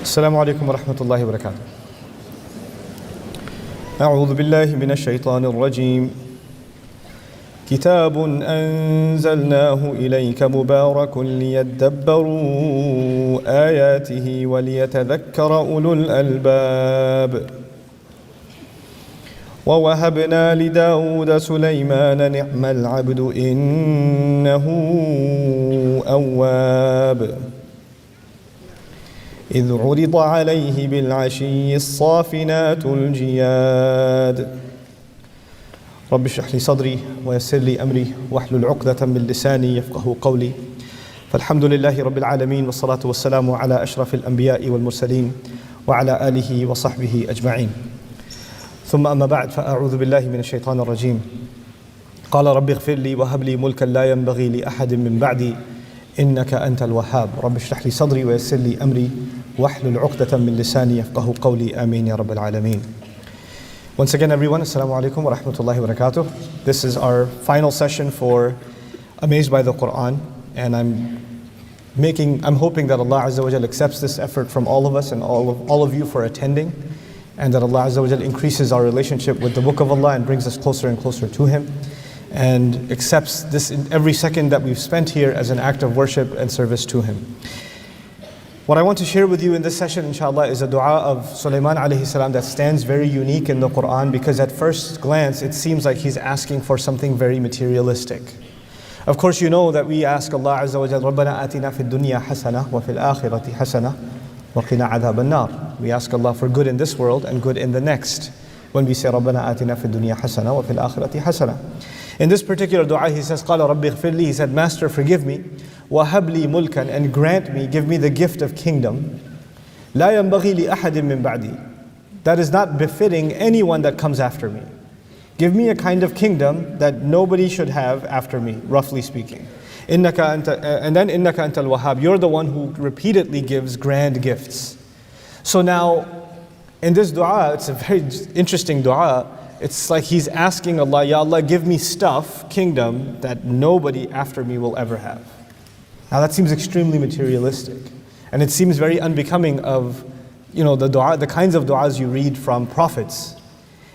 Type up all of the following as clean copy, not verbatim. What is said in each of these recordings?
السلام عليكم ورحمة الله وبركاته. أعوذ بالله من الشيطان الرجيم. كتاب أنزلناه إليك مبارك ليدبروا آياته وليتذكر أولو الألباب. ووهبنا لداود سليمان نعم العبد إنه أواب. إذ عرض عليه بالعشي الصافنات الجياد. رب اشرح لي صدري ويسر لي أمري واحلل عقدة من لساني يفقه قولي. فالحمد لله رب العالمين والصلاة والسلام على أشرف الأنبياء والمرسلين وعلى آله وصحبه أجمعين. ثم أما بعد فأعوذ بالله من الشيطان الرجيم. قال رب اغفر لي وهب لي ملكا لا ينبغي لأحد من بعدي إنك أنت الوهاب. رب اشرح لي صدري ويسر لي أمري واحلل عقدة من لساني يفقه قولي. آمين يا رب العالمين. Once again, everyone, assalamu alaikum wa rahmatullahi wa barakatuh. This is our final session for Amazed by the Quran, and I'm hoping that Allah Azza wa Jal accepts this effort from all of us and all of you for attending, and that Allah Azza wa Jal increases our relationship with the Book of Allah and brings us closer and closer to Him, and accepts this in every second that we've spent here as an act of worship and service to Him. What I want to share with you in this session, inshallah, is a dua of Suleiman alayhi salam that stands very unique in the Quran, because at first glance it seems like he's asking for something very materialistic. Of course, you know that we ask Allah Azza wa Jalla, رَبَّنَا آتِنَا فِي الدُّنْيَا حَسَنَةً وَفِي الْآخِرَةِ حَسَنَةً وَقِنَا عَذَابَ النَّارِ. We ask Allah for good in this world and good in the next. When we say رَبَّنَا آتِنَا فِي الدُّنْيا حَسَنَةً وَفِي الْآخِرَةِ حَسَنَةً. In this particular dua, he says, قَالَ رَبِّ اغْفِرْ لِي. He said, Master, forgive me. وَهَبْ لِي مُلْكًا. And grant me, give me the gift of kingdom. لَا يَنْبَغِي لِأَحَدٍ مِّن بَعْدِي. That is not befitting anyone that comes after me. Give me a kind of kingdom that nobody should have after me, roughly speaking. And then إِنَّكَ أَنْتَ الْوَهَّابِ. You're the one who repeatedly gives grand gifts. So now, in this dua, it's a very interesting dua. It's like he's asking Allah, Ya Allah, give me stuff, kingdom, that nobody after me will ever have. Now that seems extremely materialistic. And it seems very unbecoming of, the kinds of du'as you read from prophets.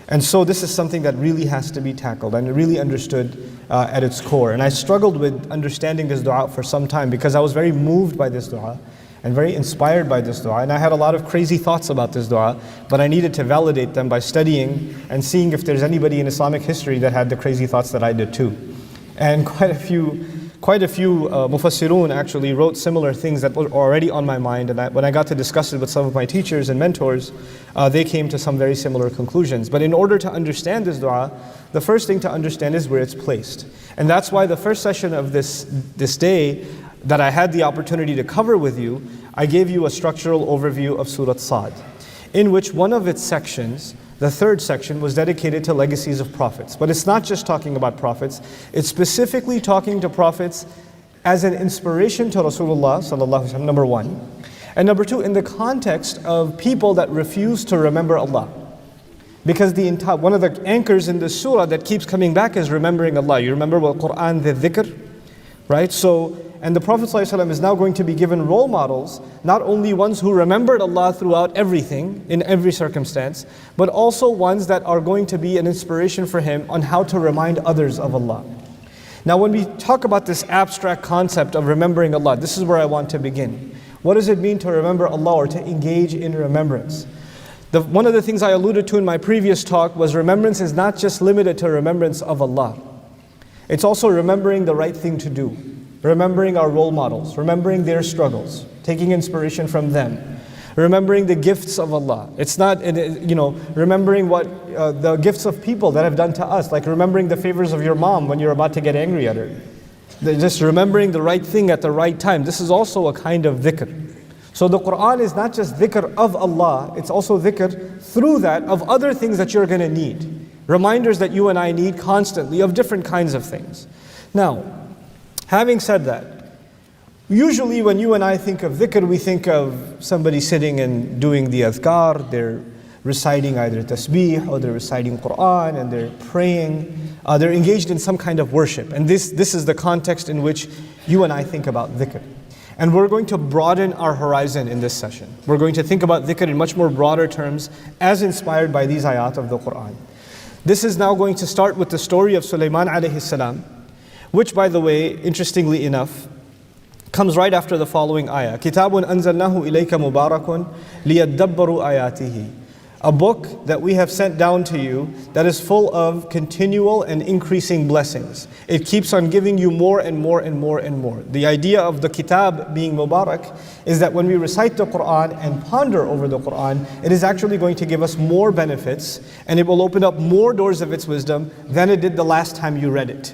And so this is something that really has to be tackled and really understood at its core. And I struggled with understanding this dua for some time, because I was very moved by this dua and very inspired by this dua. And I had a lot of crazy thoughts about this dua, but I needed to validate them by studying and seeing if there's anybody in Islamic history that had the crazy thoughts that I did too. And quite a few mufassirun actually wrote similar things that were already on my mind, and when I got to discuss it with some of my teachers and mentors, they came to some very similar conclusions. But in order to understand this dua, the first thing to understand is where it's placed. And that's why the first session of this day that I had the opportunity to cover with you, I gave you a structural overview of Surah Sad, in which one of its sections, the third section, was dedicated to legacies of prophets. But it's not just talking about prophets, it's specifically talking to prophets as an inspiration to Rasulullah sallallahu alaihi wasallam, number one. And number two, in the context of people that refuse to remember Allah. Because one of the anchors in this surah that keeps coming back is remembering Allah. You remember what Quran, the dhikr, right? And the Prophet ﷺ is now going to be given role models, not only ones who remembered Allah throughout everything, in every circumstance, but also ones that are going to be an inspiration for him on how to remind others of Allah. Now when we talk about this abstract concept of remembering Allah, this is where I want to begin. What does it mean to remember Allah or to engage in remembrance? One of the things I alluded to in my previous talk was remembrance is not just limited to remembrance of Allah. It's also remembering the right thing to do. Remembering our role models, remembering their struggles, taking inspiration from them, remembering the gifts of Allah. It's not, remembering what the gifts of people that have done to us, like remembering the favors of your mom when you're about to get angry at her. Just remembering the right thing at the right time. This is also a kind of dhikr. So the Quran is not just dhikr of Allah, it's also dhikr through that of other things that you're going to need. Reminders that you and I need constantly of different kinds of things. Now, having said that, usually when you and I think of dhikr, we think of somebody sitting and doing the adhkar, they're reciting either tasbih or they're reciting Quran and they're praying. They're engaged in some kind of worship. And this is the context in which you and I think about dhikr. And we're going to broaden our horizon in this session. We're going to think about dhikr in much more broader terms as inspired by these ayat of the Qur'an. This is now going to start with the story of Suleiman alayhi salam, which, by the way, interestingly enough, comes right after the following ayah. Kitabun anzalnahu ilayka mubarakun liyadabbaru ayatihi. A book that we have sent down to you that is full of continual and increasing blessings. It keeps on giving you more and more and more and more. The idea of the kitab being mubarak is that when we recite the Qur'an and ponder over the Qur'an, it is actually going to give us more benefits, and it will open up more doors of its wisdom than it did the last time you read it.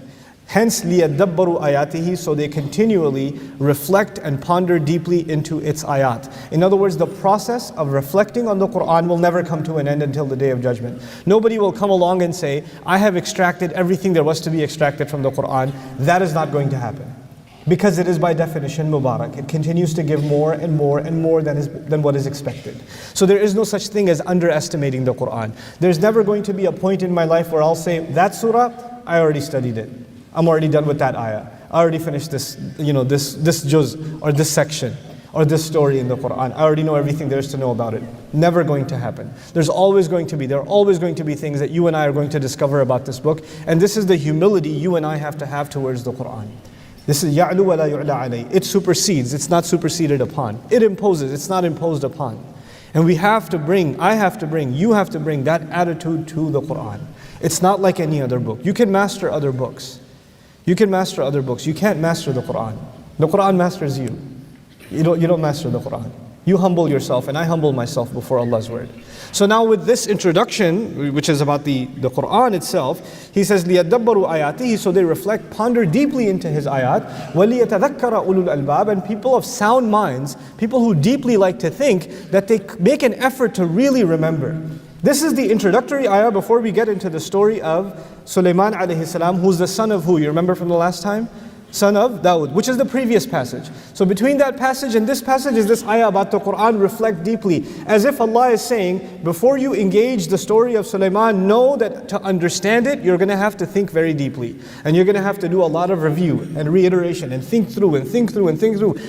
Hence, لِيَدَّبَّرُوا آيَاتِهِ, so they continually reflect and ponder deeply into its ayat. In other words, the process of reflecting on the Qur'an will never come to an end until the Day of Judgment. Nobody will come along and say, I have extracted everything there was to be extracted from the Qur'an. That is not going to happen. Because it is by definition Mubarak. It continues to give more and more and more than what is expected. So there is no such thing as underestimating the Qur'an. There's never going to be a point in my life where I'll say, that surah, I already studied it. I'm already done with that ayah. I already finished this, this juz or this section or this story in the Qur'an. I already know everything there is to know about it. Never going to happen. There are always going to be things that you and I are going to discover about this book. And this is the humility you and I have to have towards the Qur'an. This is ya'lu wa la yu'la alayh. It supersedes, it's not superseded upon. It imposes, it's not imposed upon. And we have to bring, you have to bring that attitude to the Qur'an. It's not like any other book. You can master other books. You can't master the Qur'an. The Qur'an masters you. You don't master the Qur'an. You humble yourself, and I humble myself before Allah's word. So now with this introduction, which is about the Qur'an itself, he says, لِيَدَّبَّرُوا آيَاتِهِ, so they reflect, ponder deeply into his ayat, وَلِيَتَذَكَّرَ أُولُو الْأَلْبَابِ, and people of sound minds, people who deeply like to think, that they make an effort to really remember. This is the introductory ayah before we get into the story of Suleiman alayhi salam, who's the son of who? You remember from the last time? Son of Dawood, which is the previous passage. So between that passage and this passage is this ayah about the Qur'an, reflect deeply. As if Allah is saying, before you engage the story of Suleiman, know that to understand it, you're going to have to think very deeply. And you're going to have to do a lot of review and reiteration and think through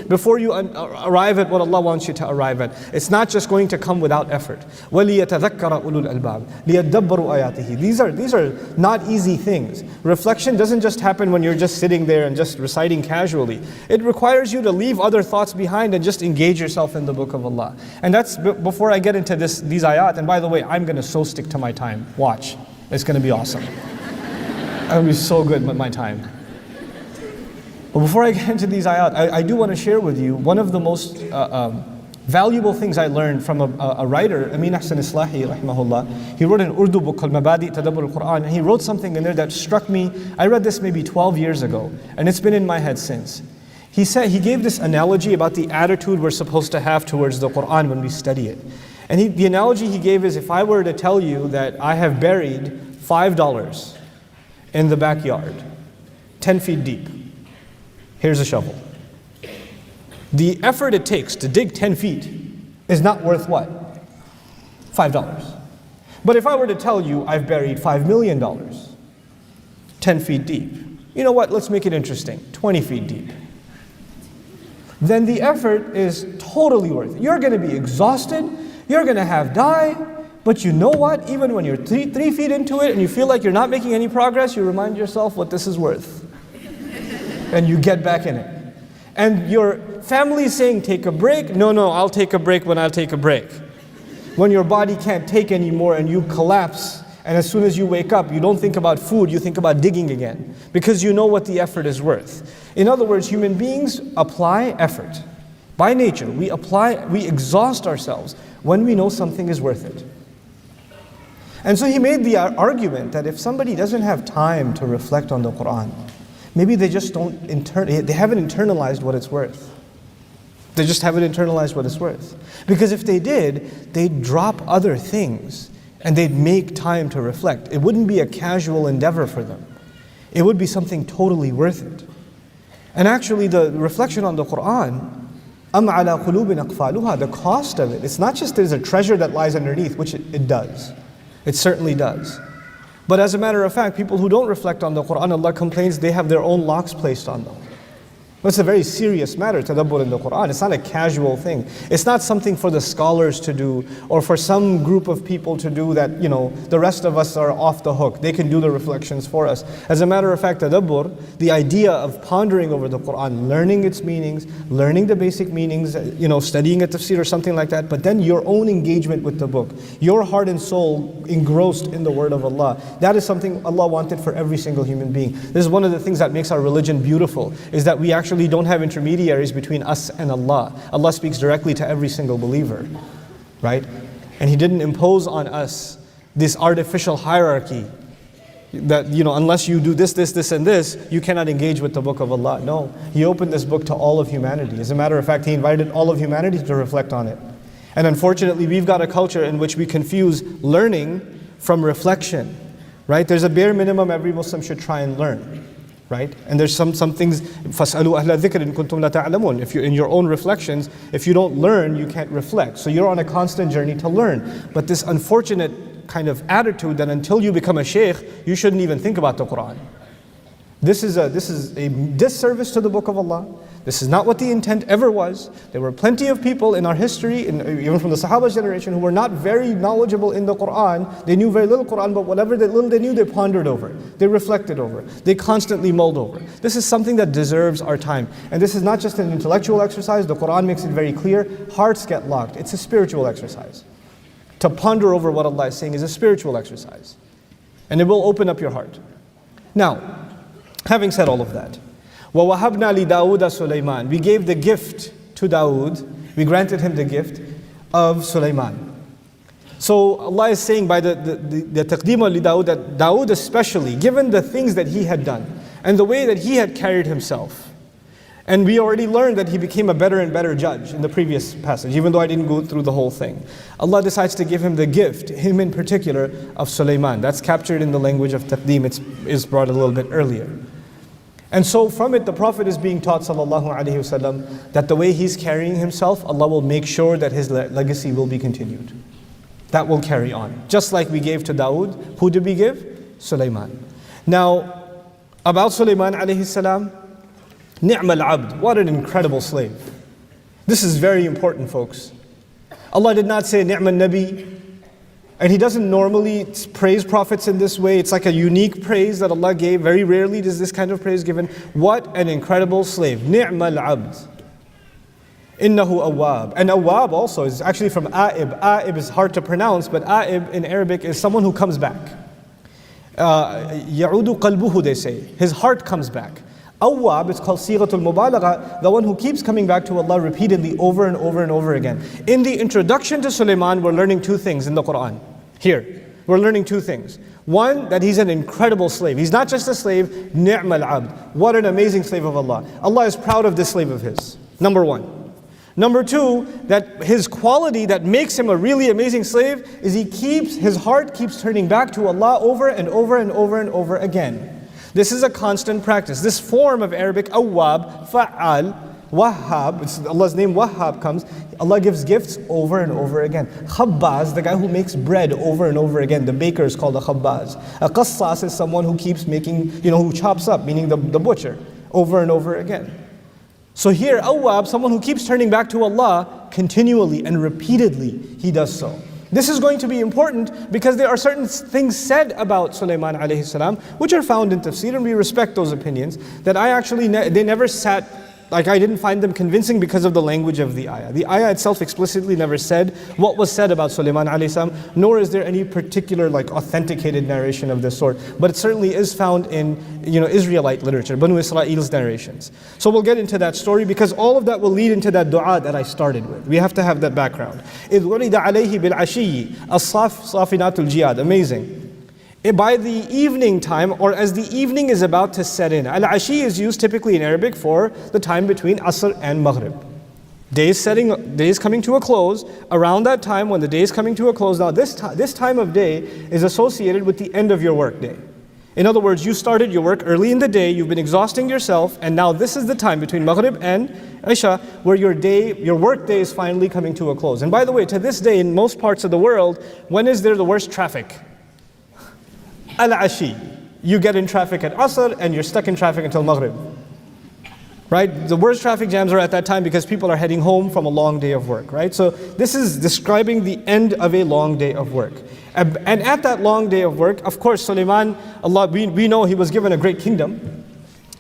before you arrive at what Allah wants you to arrive at. It's not just going to come without effort. وَلِيَتَذَكَّرَ أُولُو الْأَلْبَابِ لِيَدَّبَّرُوا آيَاتِهِ. These are not easy things. Reflection doesn't just happen when you're just sitting there and just reciting casually. It requires you to leave other thoughts behind and just engage yourself in the book of Allah. And that's before I get into these ayat. And by the way, I'm going to so stick to my time. Watch. It's going to be awesome. I'm going to be so good with my time. But before I get into these ayat, I do want to share with you one of the most valuable things I learned from a writer, Amin Ahsan Islahi, rahimahullah. He wrote an Urdu book called Mabadi Tadabbur al-Quran, and he wrote something in there that struck me. I read this maybe 12 years ago, and it's been in my head since. He gave this analogy about the attitude we're supposed to have towards the Quran when we study it. And the analogy he gave is, if I were to tell you that I have buried $5 in the backyard, 10 feet deep, here's a shovel. The effort it takes to dig 10 feet is not worth what? $5. But if I were to tell you I've buried $5 million, 10 feet deep, you know what, let's make it interesting, 20 feet deep. Then the effort is totally worth it. You're going to be exhausted, you're going to have die, but you know what, even when you're 3 feet into it and you feel like you're not making any progress, you remind yourself what this is worth. And you get back in it. And your family is saying, take a break. No, I'll take a break when I'll take a break. When your body can't take anymore and you collapse, and as soon as you wake up, you don't think about food, you think about digging again. Because you know what the effort is worth. In other words, human beings apply effort. By nature, we exhaust ourselves when we know something is worth it. And so he made the argument that if somebody doesn't have time to reflect on the Qur'an, maybe they just they haven't internalized what it's worth. They just haven't internalized what it's worth. Because if they did, they'd drop other things and they'd make time to reflect. It wouldn't be a casual endeavor for them. It would be something totally worth it. And actually the reflection on the Qur'an, أَمْ عَلَى قُلُوبٍ أَقْفَالُهَا, the cost of it, it's not just there's a treasure that lies underneath, which it does. It certainly does. But as a matter of fact, people who don't reflect on the Qur'an, Allah complains they have their own locks placed on them. It's a very serious matter, tadabbur in the Quran. It's not a casual thing. It's not something for the scholars to do or for some group of people to do that, the rest of us are off the hook. They can do the reflections for us. As a matter of fact, tadabbur, the idea of pondering over the Quran, learning its meanings, learning the basic meanings, studying a tafsir or something like that, but then your own engagement with the book, your heart and soul engrossed in the word of Allah. That is something Allah wanted for every single human being. This is one of the things that makes our religion beautiful, is that we actually don't have intermediaries between us and Allah. Allah speaks directly to every single believer, right? And He didn't impose on us this artificial hierarchy that, unless you do this, this, this, and this, you cannot engage with the book of Allah. No, He opened this book to all of humanity. As a matter of fact, He invited all of humanity to reflect on it. And unfortunately, we've got a culture in which we confuse learning from reflection, right? There's a bare minimum every Muslim should try and learn. Right? And there's some things, فَاسْأَلُوا أَهْلَ الذِّكْرِ إِن كُنتُمْ لَا تَعْلَمُونَ. If you're in your own reflections, if you don't learn, you can't reflect. So you're on a constant journey to learn. But this unfortunate kind of attitude that until you become a shaykh, you shouldn't even think about the Quran. This is a disservice to the book of Allah. This is not what the intent ever was. There were plenty of people in our history, even from the Sahaba generation, who were not very knowledgeable in the Quran. They knew very little Quran, but whatever little they knew, they pondered over. They reflected over. They constantly mulled over. This is something that deserves our time. And this is not just an intellectual exercise. The Quran makes it very clear. Hearts get locked. It's a spiritual exercise. To ponder over what Allah is saying is a spiritual exercise. And it will open up your heart. Now, having said all of that, وَوَهَبْنَا لِدَاوُدَ سُلَيْمَانَ. We gave the gift to Dawood. We granted him the gift of Suleiman. So Allah is saying by the taqdeem li Dawood, that Dawood especially, given the things that he had done and the way that he had carried himself, and we already learned that he became a better and better judge in the previous passage, even though I didn't go through the whole thing. Allah decides to give him the gift, him in particular, of Suleiman. That's captured in the language of taqdeem. It's brought a little bit earlier. And so from it, the Prophet is being taught, sallallahu alaihi wasallam, that the way he's carrying himself, Allah will make sure that his legacy will be continued. That will carry on. Just like we gave to Dawood, who did we give? Suleiman. Now, about Suleiman alayhi salam, ni'mal abd, what an incredible slave. This is very important, folks. Allah did not say ni'mal nabi, and He doesn't normally praise prophets in this way. It's like a unique praise that Allah gave. Very rarely is this kind of praise given. What an incredible slave. Ni'mal abd. Innahu awwab. And awwab also is actually from a'ib. A'ib is hard to pronounce, but a'ib in Arabic is someone who comes back. Ya'udu qalbuhu, they say. His heart comes back. Awwab, it's called sighatul mubalagha, the one who keeps coming back to Allah repeatedly over and over and over again. In the introduction to Suleiman, we're learning two things in the Quran. Here, we're learning two things. One, that he's an incredible slave. He's not just a slave, ni'mal abd. What an amazing slave of Allah. Allah is proud of this slave of his. Number one. Number two, that his quality that makes him a really amazing slave is his heart keeps turning back to Allah over and over and over and over again. This is a constant practice. This form of Arabic, awwab, fa'al, wahhab, it's Allah's name Wahhab comes, Allah gives gifts over and over again. Khabbaz, the guy who makes bread over and over again, the baker is called a khabbaz. A qassas is someone who keeps making, who chops up, meaning the butcher, over and over again. So here, awwab, someone who keeps turning back to Allah continually and repeatedly, he does so. This is going to be important because there are certain things said about Suleiman alayhi salam which are found in tafsir, and we respect those opinions, that I actually, they never sat, like I didn't find them convincing because of the language of the ayah. The ayah itself explicitly never said what was said about Suleiman alayhi salam, nor is there any particular authenticated narration of this sort. But it certainly is found in Israelite literature, Banu Israel's narrations. So we'll get into that story because all of that will lead into that dua that I started with. We have to have that background. إِذْ وَرِدَ عَلَيْهِ بِالْعَشِيِّ الصَّافِنَاتُ الْجِيَادِ. Amazing. By the evening time, or as the evening is about to set in. Al-Ashi is used typically in Arabic for the time between Asr and Maghrib. Day is coming to a close. Around that time, when the day is coming to a close, now this time of day is associated with the end of your work day. In other words, you started your work early in the day, you've been exhausting yourself, and now this is the time between Maghrib and Isha where your work day is finally coming to a close. And by the way, to this day, in most parts of the world, when is there the worst traffic? Al-Ashi. You get in traffic at Asr and you're stuck in traffic until Maghrib. right? The worst traffic jams are at that time because people are heading home from a long day of work, right? So this is describing the end of a long day of work. And at that long day of work, of course, Suleiman, we know he was given a great kingdom.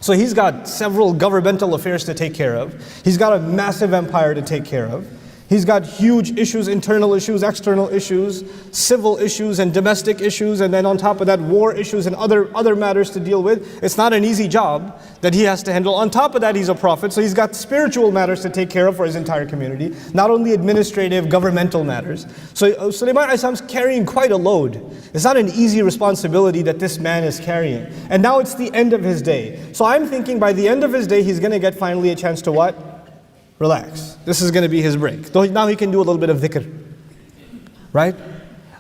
So he's got several governmental affairs to take care of. He's got a massive empire to take care of. He's got huge issues, internal issues, external issues, civil issues and domestic issues, and then on top of that, war issues and other matters to deal with. It's not an easy job that he has to handle. On top of that, he's a prophet, so he's got spiritual matters to take care of for his entire community, not only administrative, governmental matters. So Suleiman is carrying quite a load. It's not an easy responsibility that this man is carrying. And now it's the end of his day. So I'm thinking by the end of his day, he's going to get finally a chance to what? Relax. This is going to be his break. Now he can do a little bit of dhikr. Right?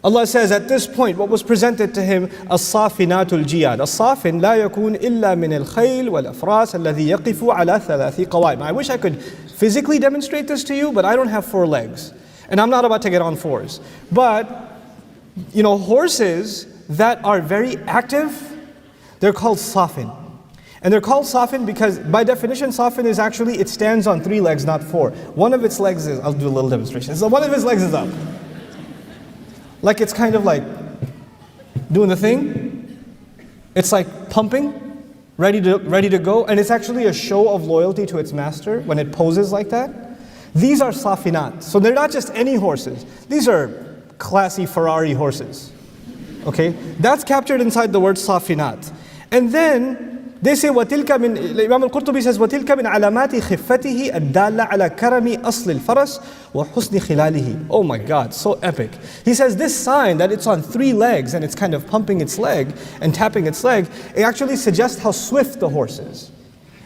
Allah says at this point, what was presented to him, as-safinatul jiyad. As-safin la yakun illa min al-khayl wal-afras alladhi yaqifu ala thalathi qawa'im. I wish I could physically demonstrate this to you, but I don't have 4 legs. And I'm not about to get on 4s. But, horses that are very active, they're called safin. And they're called safin because by definition, safin is actually, it stands on 3 legs, not 4. One of its legs is, I'll do a little demonstration. So one of his legs is up. Like it's kind of like doing the thing. It's like pumping, ready to go. And it's actually a show of loyalty to its master when it poses like that. These are safinat. So they're not just any horses. These are classy Ferrari horses. Okay? That's captured inside the word safinat. And then they say وَتِلْكَ مِنْ Imam al-Qurtubi says وَتِلْكَ مِنْ عَلَامَاتِ خِفَّتِهِ الدَّالَّةِ عَلَى كَرَمِ أَصْلِ الْفَرَسِ وَحُسْنِ خِلَالِهِ. Oh my God, so epic. He says this sign that it's on 3 legs and it's kind of pumping its leg and tapping its leg, it actually suggests how swift the horse is.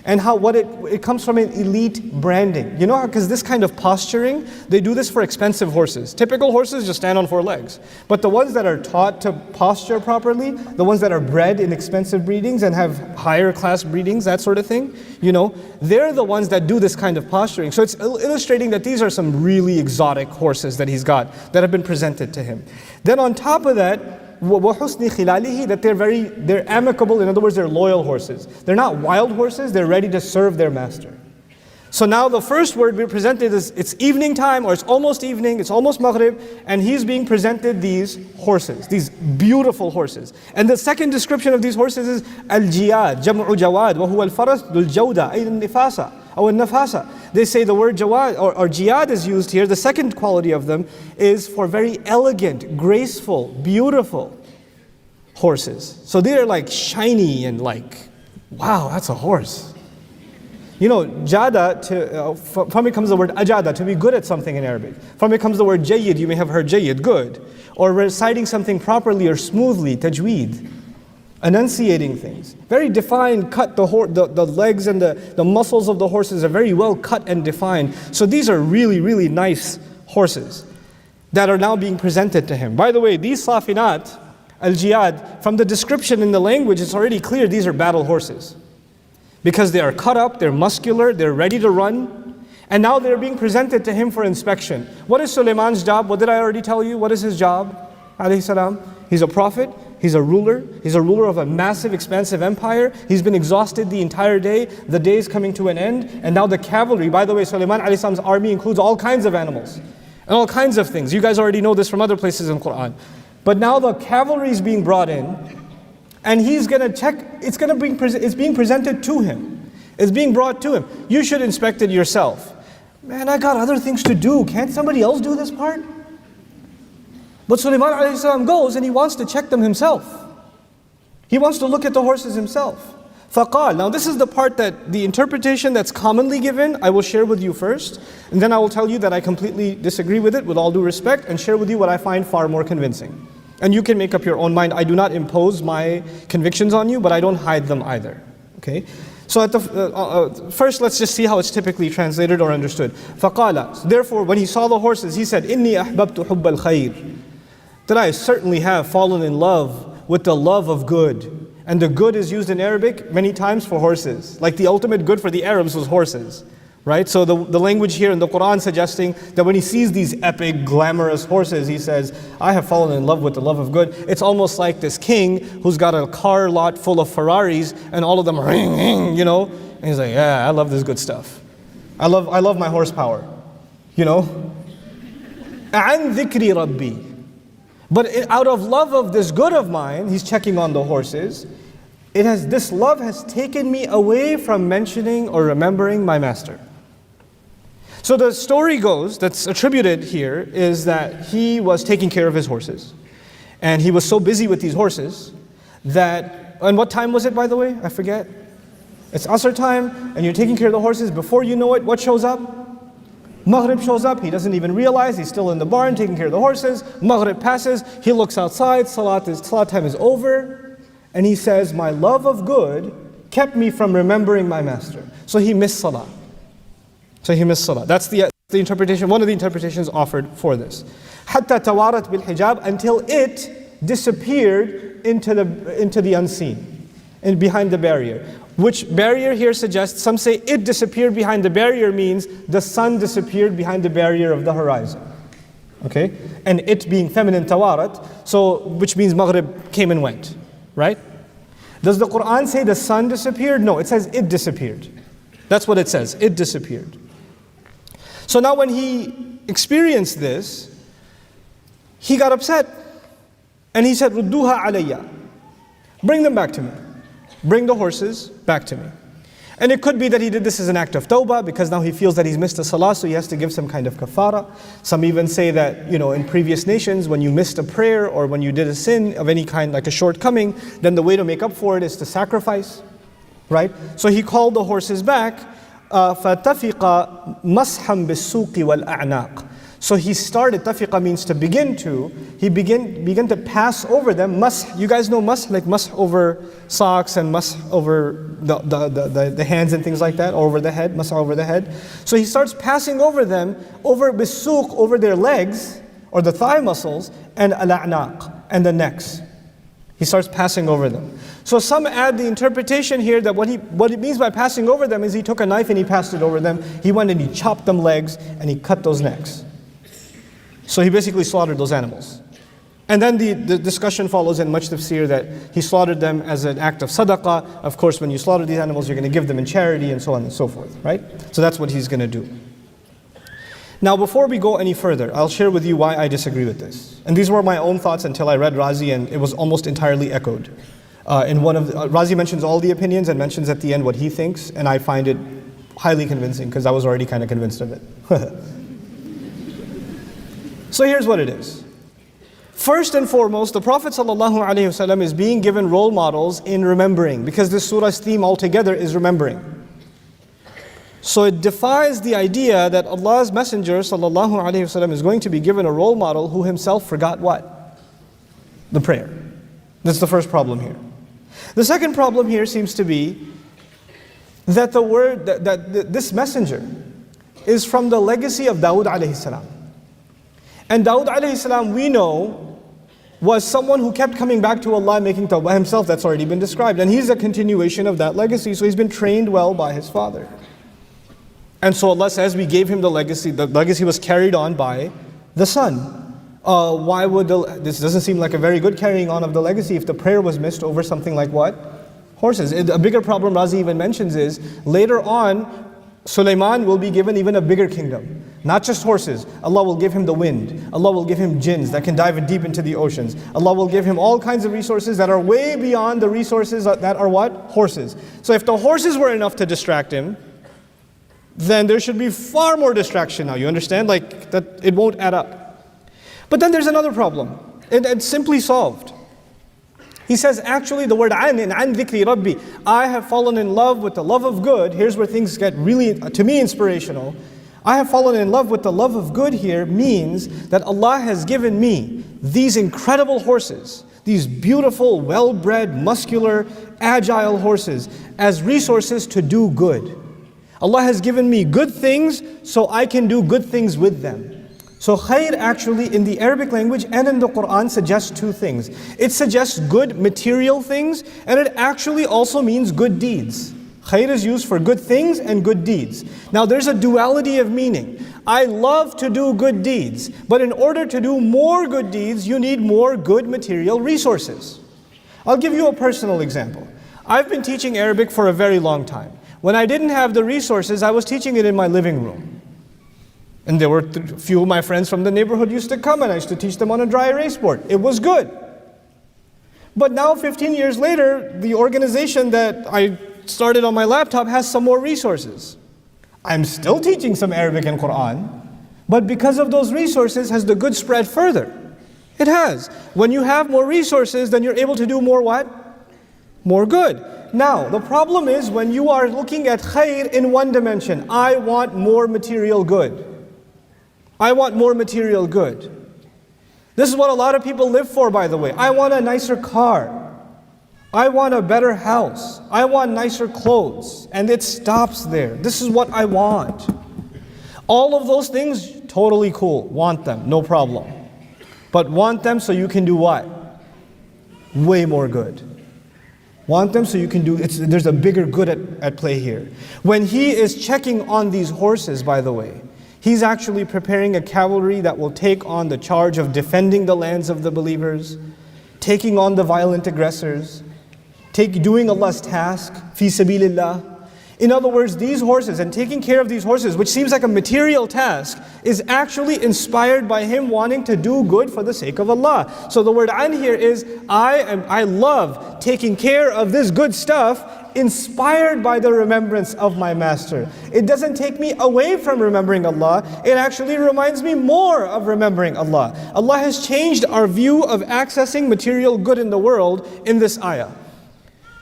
And how it comes from an elite branding. You know, because this kind of posturing, they do this for expensive horses. Typical horses just stand on 4 legs. But the ones that are taught to posture properly, the ones that are bred in expensive breedings and have higher class breedings, that sort of thing, they're the ones that do this kind of posturing. So it's illustrating that these are some really exotic horses that he's got, that have been presented to him. Then on top of that, وَحُسْنِ خِلَالِهِ, that they're amicable, in other words, they're loyal horses. They're not wild horses, they're ready to serve their master. So now the first word we presented is, it's evening time, or it's almost evening, it's almost Maghrib, and he's being presented these horses, these beautiful horses. And the second description of these horses is al-jiyad, jam'u jawad, wa huwa al-faras dul jawda, ay al-nifasa, or al-nafasa. They say the word jawad, or jiyad is used here. The second quality of them is for very elegant, graceful, beautiful horses. So they're like shiny and like, wow, that's a horse. Jada, from it comes the word ajada, to be good at something in Arabic. From it comes the word jayyid, you may have heard jayyid, good. Or reciting something properly or smoothly, tajweed. Enunciating things. Very defined, cut, the legs and the muscles of the horses are very well cut and defined. So these are really, really nice horses that are now being presented to him. By the way, these safinat, al-jiyad, from the description in the language, it's already clear these are battle horses. Because they are cut up, they're muscular, they're ready to run. And now they're being presented to him for inspection. What is Suleiman's job? What did I already tell you? What is his job? Alayhi salam. He's a prophet. He's a ruler. He's a ruler of a massive, expansive empire. He's been exhausted the entire day. The day is coming to an end. And now the cavalry, by the way, Suleiman alayhi salam's army includes all kinds of animals. And all kinds of things. You guys already know this from other places in the Quran. But now the cavalry is being brought in. And he's going to check, it's being presented to him. It's being brought to him. You should inspect it yourself. Man, I got other things to do. Can't somebody else do this part? But Suleiman alayhi salam goes and he wants to check them himself. He wants to look at the horses himself. فَقَالَ. Now this is the part that the interpretation that's commonly given, I will share with you first. And then I will tell you that I completely disagree with it with all due respect and share with you what I find far more convincing. And you can make up your own mind. I do not impose my convictions on you, but I don't hide them either. Okay? So at the first, let's just see how it's typically translated or understood. فَقَالَ. Therefore, when he saw the horses, he said, إِنِّي أَحْبَبْتُ حُبَّ الْخَيْرِ. That I certainly have fallen in love with the love of good. And the good is used in Arabic many times for horses. Like the ultimate good for the Arabs was horses. Right? So the language here in the Quran suggesting that when he sees these epic, glamorous horses, he says, I have fallen in love with the love of good. It's almost like this king who's got a car lot full of Ferraris and all of them ring, And he's like, yeah, I love this good stuff. I love my horsepower. You know? عَنْ ذِكْرِ رَبِّي. But out of love of this good of mine, he's checking on the horses, this love has taken me away from mentioning or remembering my master. So the story goes, that's attributed here, is that he was taking care of his horses. And he was so busy with these horses that, and what time was it, by the way? I forget. It's Asr time, and you're taking care of the horses. Before you know it, what shows up? Maghrib shows up. He doesn't even realize he's still in the barn taking care of the horses. Maghrib passes. He looks outside. Salat time is over. And he says, my love of good kept me from remembering my master. So he missed Salah. That's the interpretation, one of the interpretations offered for this. حَتَّى تَوَارَتْ بِالْحِجَابِ, until it disappeared into the unseen, and behind the barrier. Which barrier here suggests, some say it disappeared behind the barrier means the sun disappeared behind the barrier of the horizon. Okay? And it being feminine tawarat, so which means Maghrib came and went. Right? Does the Quran say the sun disappeared? No, it says it disappeared. That's what it says, it disappeared. So now when he experienced this, he got upset. And he said, Rudduha alayya. Bring them back to me. Bring the horses back to me. And it could be that he did this as an act of tawbah, because now he feels that he's missed a salah, so he has to give some kind of kafara. Some even say that, in previous nations, when you missed a prayer or when you did a sin of any kind, like a shortcoming, then the way to make up for it is to sacrifice. Right? So he called the horses back. فَتَفِقَ مَسْحًا بِالسُّوقِ وَالْأَعْنَاقِ. So he started, tafiqa means to begin to, he began to pass over them. Mash, you guys know mash, like mash over socks and mash over the hands and things like that, or over the head, mash over the head. So he starts passing over them, over bisuq, over their legs, or the thigh muscles, and al-a'naq, and the necks. He starts passing over them. So some add the interpretation here that what it means by passing over them is he took a knife and he passed it over them. He went and he chopped them legs and he cut those necks. So he basically slaughtered those animals. And then the discussion follows in much tafsir that he slaughtered them as an act of sadaqah. Of course, when you slaughter these animals, you're going to give them in charity and so on and so forth, right? So that's what he's going to do. Now, before we go any further, I'll share with you why I disagree with this. And these were my own thoughts until I read Razi, and it was almost entirely echoed. Razi mentions all the opinions and mentions at the end what he thinks, and I find it highly convincing because I was already kind of convinced of it. So here's what it is. First and foremost, the Prophet ﷺ is being given role models in remembering, because this surah's theme altogether is remembering. So it defies the idea that Allah's Messenger ﷺ is going to be given a role model who himself forgot what? The prayer. That's the first problem here. The second problem here seems to be that this messenger is from the legacy of Dawood alayhi salam. And Dawood alayhi salam, we know, was someone who kept coming back to Allah, making tawbah himself. That's already been described. And he's a continuation of that legacy, so he's been trained well by his father. And so Allah says, we gave him the legacy was carried on by the son. Why would this doesn't seem like a very good carrying on of the legacy if the prayer was missed over something like what? Horses. A bigger problem Razi even mentions is, later on, Suleiman will be given even a bigger kingdom. Not just horses. Allah will give him the wind. Allah will give him jinns that can dive deep into the oceans. Allah will give him all kinds of resources that are way beyond the resources that are what? Horses. So if the horses were enough to distract him, then there should be far more distraction now. You understand? Like that, it won't add up. But then there's another problem. It's simply solved. He says, actually, the word an dhikri rabbi, I have fallen in love with the love of good. Here's where things get really, to me, inspirational. I have fallen in love with the love of good here means that Allah has given me these incredible horses, these beautiful, well-bred, muscular, agile horses as resources to do good. Allah has given me good things so I can do good things with them. So khair actually in the Arabic language and in the Quran suggests two things. It suggests good material things, and it actually also means good deeds. Khair is used for good things and good deeds. Now there's a duality of meaning. I love to do good deeds, but in order to do more good deeds, you need more good material resources. I'll give you a personal example. I've been teaching Arabic for a very long time. When I didn't have the resources, I was teaching it in my living room. And there were a few of my friends from the neighborhood used to come, and I used to teach them on a dry erase board. It was good. But now, 15 years later, the organization that I started on my laptop has some more resources. I'm still teaching some Arabic and Quran, but because of those resources, has the good spread further? It has. When you have more resources, then you're able to do more what? More good. Now, the problem is when you are looking at khair in one dimension. I want more material good. I want more material good. This is what a lot of people live for, by the way. I want a nicer car. I want a better house. I want nicer clothes. And it stops there. This is what I want. All of those things, totally cool. Want them, no problem. But want them so you can do what? Way more good. Want them so you can do, there's a bigger good at play here. When he is checking on these horses, by the way, he's actually preparing a cavalry that will take on the charge of defending the lands of the believers, taking on the violent aggressors, doing Allah's task, fi sabilillah. In other words, these horses and taking care of these horses, which seems like a material task, is actually inspired by him wanting to do good for the sake of Allah. So the word an here is, I love taking care of this good stuff, inspired by the remembrance of my master. It doesn't take me away from remembering Allah, it actually reminds me more of remembering Allah. Allah has changed our view of accessing material good in the world in this ayah.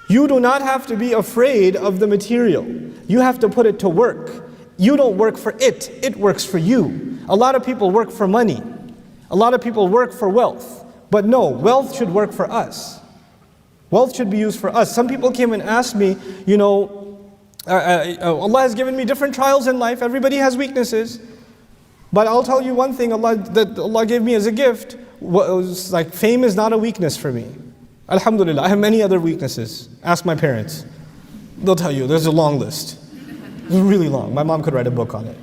You do not have to be afraid of the material. You have to put it to work. You don't work for it, it works for you. A lot of people work for money. A lot of people work for wealth. But no, wealth should work for us. Wealth should be used for us. Some people came and asked me, Allah has given me different trials in life. Everybody has weaknesses. But I'll tell you one thing that Allah gave me as a gift, was like fame is not a weakness for me. Alhamdulillah, I have many other weaknesses. Ask my parents. They'll tell you, there's a long list. It's really long. My mom could write a book on it.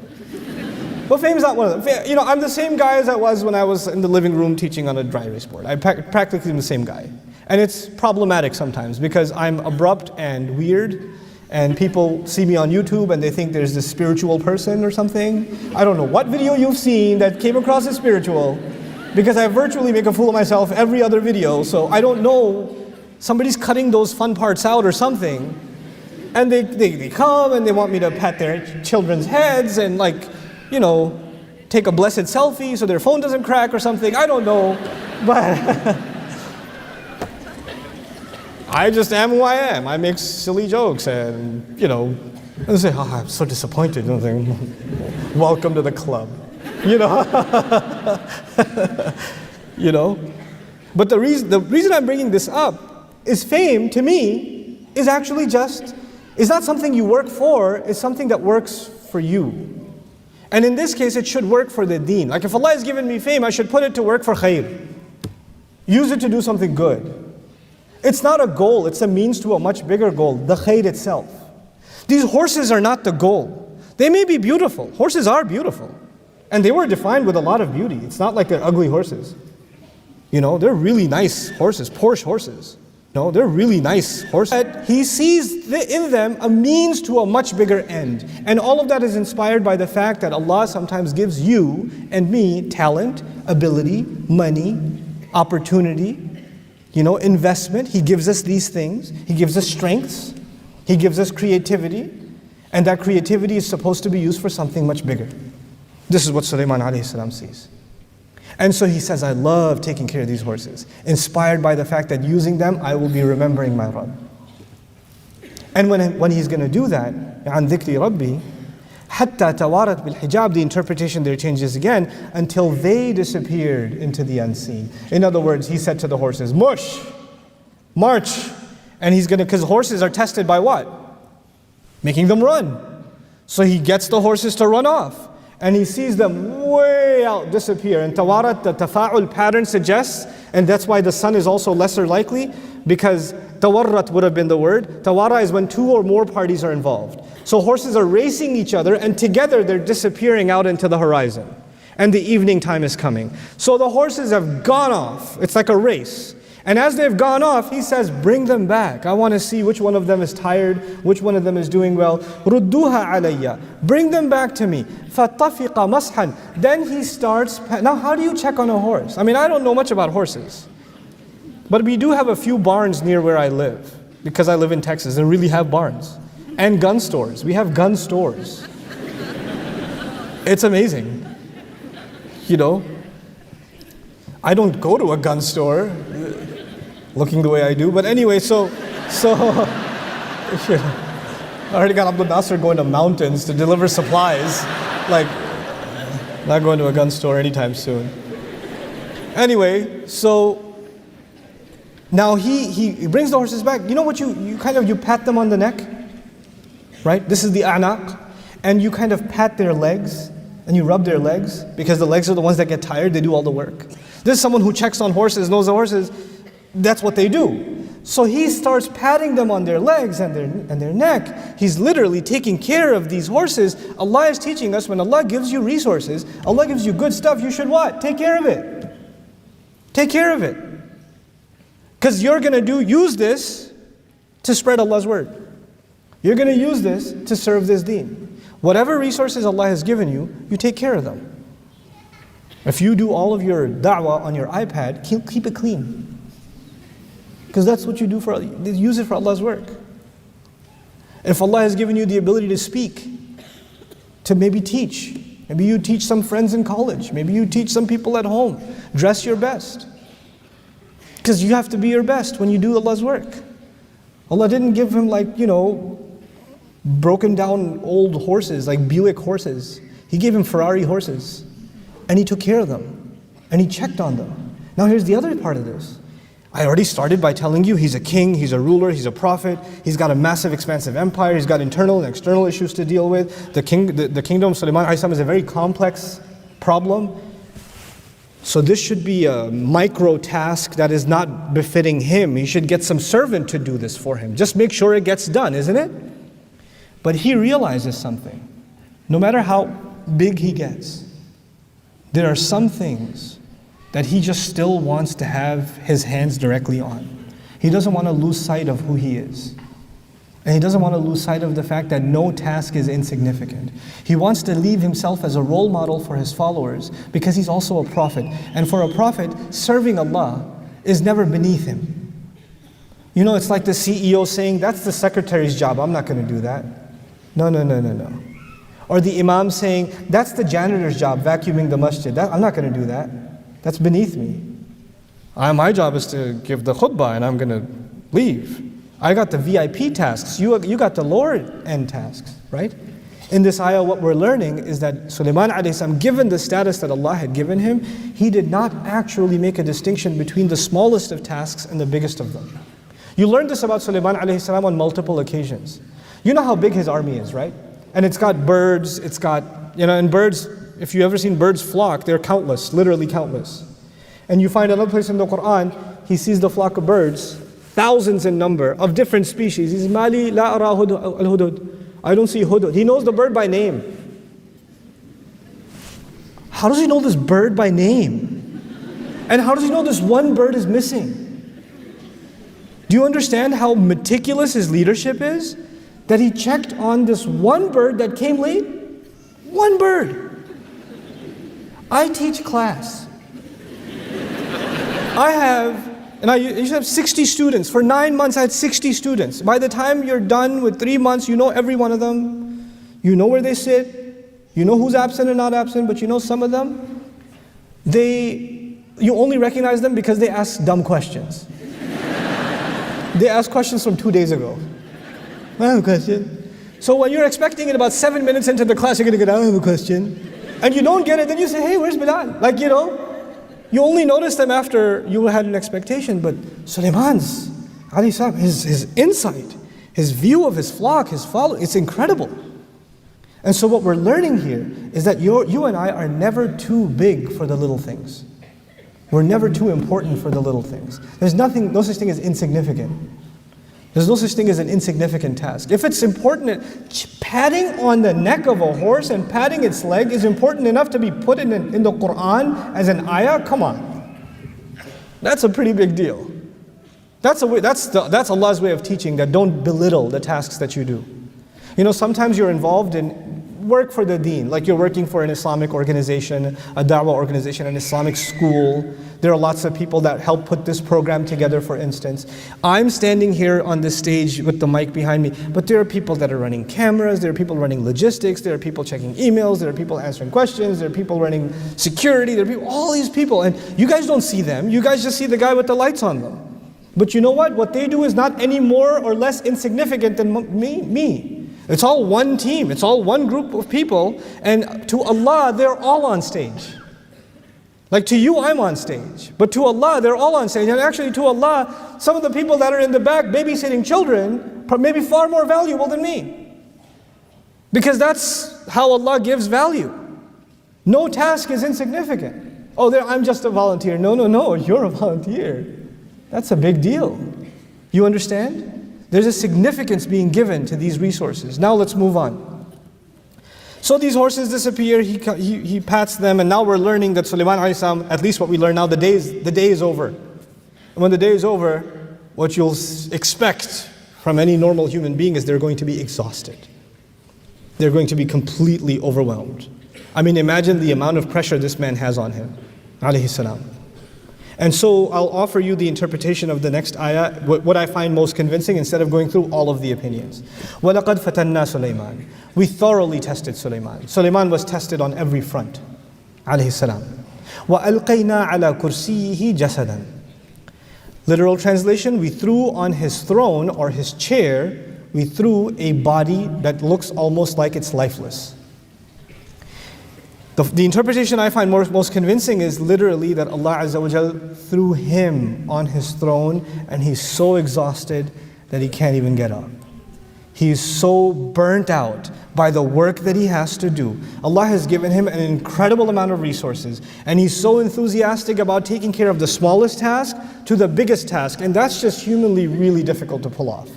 But fame is not one of them. I'm the same guy as I was when I was in the living room teaching on a dry erase board. I'm practically the same guy. And it's problematic sometimes because I'm abrupt and weird, and people see me on YouTube and they think there's this spiritual person or something. I don't know what video you've seen that came across as spiritual, because I virtually make a fool of myself every other video, so I don't know, somebody's cutting those fun parts out or something. And they come and they want me to pat their children's heads and take a blessed selfie so their phone doesn't crack or something. I don't know, but I just am who I am. I make silly jokes and, and say, I'm so disappointed. Welcome to the club. But the reason I'm bringing this up is fame, to me, is actually is not something you work for, it's something that works for you. And in this case, it should work for the deen. Like if Allah has given me fame, I should put it to work for khair. Use it to do something good. It's not a goal, it's a means to a much bigger goal, the khair itself. These horses are not the goal. They may be beautiful. Horses are beautiful. And they were defined with a lot of beauty. It's not like they're ugly horses. They're really nice horses, Porsche horses. They're really nice horses. But he sees in them a means to a much bigger end. And all of that is inspired by the fact that Allah sometimes gives you and me talent, ability, money, opportunity, investment. He gives us these things. He gives us strengths. He gives us creativity. And that creativity is supposed to be used for something much bigger. This is what Suleiman alayhi salam sees. And so he says, I love taking care of these horses, inspired by the fact that using them, I will be remembering my Rabb. And when he's going to do that, عَنْ ذِكْرِ رَبِّي حَتَّى تَوَارَتْ بِالْحِجَابِ, the interpretation there changes again, until they disappeared into the unseen. In other words, he said to the horses, mush, march. And because horses are tested by what? Making them run. So he gets the horses to run off. And he sees them way out disappear. And tawarat, the tafa'ul pattern suggests, and that's why the sun is also lesser likely, because tawarrat would have been the word. Tawara is when two or more parties are involved. So horses are racing each other, and together they're disappearing out into the horizon. And the evening time is coming. So the horses have gone off. It's like a race. And as they've gone off, he says, bring them back. I want to see which one of them is tired, which one of them is doing well. رُدُّوهَا عَلَيَّ. Bring them back to me. فَاتَّفِقَ مَسْحًا. Then he starts, now how do you check on a horse? I mean, I don't know much about horses. But we do have a few barns near where I live, because I live in Texas and really have barns. And gun stores. We have gun stores. It's amazing. You know, I don't go to a gun store looking the way I do, but anyway, so I already got Abdul Nasser going to mountains to deliver supplies. Like, not going to a gun store anytime soon. Anyway, so now he brings the horses back. You know what, you pat them on the neck, right? This is the a'naq. And you kind of pat their legs, and you rub their legs, because the legs are the ones that get tired, they do all the work. This is someone who checks on horses, knows the horses, that's what they do. So he starts patting them on their legs and their neck. He's literally taking care of these horses. Allah is teaching us, when Allah gives you resources, Allah gives you good stuff, you should what? Take care of it. Take care of it. Because you're going to use this to spread Allah's word. You're going to use this to serve this deen. Whatever resources Allah has given you, you take care of them. If you do all of your da'wah on your iPad, keep it clean. Because that's what you do use it for Allah's work. If Allah has given you the ability to speak, to maybe teach, maybe you teach some friends in college, maybe you teach some people at home, dress your best. Because you have to be your best when you do Allah's work. Allah didn't give him broken down old horses, like Buick horses. He gave him Ferrari horses. And he took care of them. And he checked on them. Now here's the other part of this. I already started by telling you he's a king, he's a ruler, he's a prophet, he's got a massive expansive empire, he's got internal and external issues to deal with. The kingdom of Suleiman is a very complex problem. So this should be a micro task that is not befitting him. He should get some servant to do this for him. Just make sure it gets done, isn't it? But he realizes something. No matter how big he gets, there are some things that he just still wants to have his hands directly on. He doesn't want to lose sight of who he is. And he doesn't want to lose sight of the fact that no task is insignificant. He wants to leave himself as a role model for his followers because he's also a prophet. And for a prophet, serving Allah is never beneath him. You know, it's like the CEO saying, that's the secretary's job, I'm not going to do that. No. Or the imam saying, that's the janitor's job, vacuuming the masjid. I'm not going to do that. That's beneath me. My job is to give the khutbah and I'm going to leave. I got the VIP tasks, you got the lower end tasks, right? In this ayah, what we're learning is that Suleiman a.s., given the status that Allah had given him, he did not actually make a distinction between the smallest of tasks and the biggest of them. You learned this about Suleiman a.s. on multiple occasions. You know how big his army is, right? And it's got birds, it's got, and birds, if you've ever seen birds flock, they're countless, literally countless. And you find another place in the Quran, he sees the flock of birds, thousands in number, of different species. He says, Mali la ara al-hudud. I don't see hudud. He knows the bird by name. How does he know this bird by name? And how does he know this one bird is missing? Do you understand how meticulous his leadership is? That he checked on this one bird that came late? One bird. I teach class. I used to have 60 students. For 9 months I had 60 students. By the time you're done with 3 months, you know every one of them. You know where they sit. You know who's absent and not absent, but you know some of them. You only recognize them because they ask dumb questions. They ask questions from 2 days ago. I have a question. So when you're expecting it about 7 minutes into the class, you're going to get, I have a question. And you don't get it, then you say, hey, where's Bilal? You only notice them after you had an expectation. But Suleiman's, his insight, his view of his flock, his followers, it's incredible. And so what we're learning here is that you and I are never too big for the little things. We're never too important for the little things. There's no such thing as insignificant. There's no such thing as an insignificant task. If it's important, patting on the neck of a horse and patting its leg is important enough to be put in the Quran as an ayah, come on. That's a pretty big deal. That's Allah's way of teaching, that don't belittle the tasks that you do. You know, sometimes you're involved in work for the deen, like you're working for an Islamic organization, a da'wah organization, an Islamic school. There are lots of people that help put this program together, for instance. I'm standing here on this stage with the mic behind me, but there are people that are running cameras, there are people running logistics, there are people checking emails, there are people answering questions, there are people running security, there are people, all these people, and you guys don't see them, you guys just see the guy with the lights on them. But you know what? What they do is not any more or less insignificant than me. It's all one team, it's all one group of people, and to Allah, they're all on stage. Like to you, I'm on stage, but to Allah, they're all on stage. And actually to Allah, some of the people that are in the back babysitting children may be far more valuable than me. Because that's how Allah gives value. No task is insignificant. Oh, I'm just a volunteer. No, you're a volunteer. That's a big deal. You understand? There's a significance being given to these resources. Now let's move on. So these horses disappear, he pats them, and now we're learning that Suleiman alayhi salam, at least what we learn now, the day is over. And when the day is over, what you'll expect from any normal human being is they're going to be exhausted. They're going to be completely overwhelmed. I mean, imagine the amount of pressure this man has on him, alayhi salam. And so I'll offer you the interpretation of the next ayah, what I find most convincing, instead of going through all of the opinions. وَلَقَدْ فَتَنَّا سُلَيْمَانَ. We thoroughly tested Suleiman. Suleiman was tested on every front, alayhi salam. وَأَلْقَيْنَا عَلَى كُرْسِيِّهِ جَسَدًا. Literal translation, we threw on his throne or his chair, we threw a body that looks almost like it's lifeless. The interpretation I find most convincing is literally that Allah Azza wa Jal threw him on his throne and he's so exhausted that he can't even get up. He's so burnt out by the work that he has to do. Allah has given him an incredible amount of resources, and he's so enthusiastic about taking care of the smallest task to the biggest task, and that's just humanly really difficult to pull off.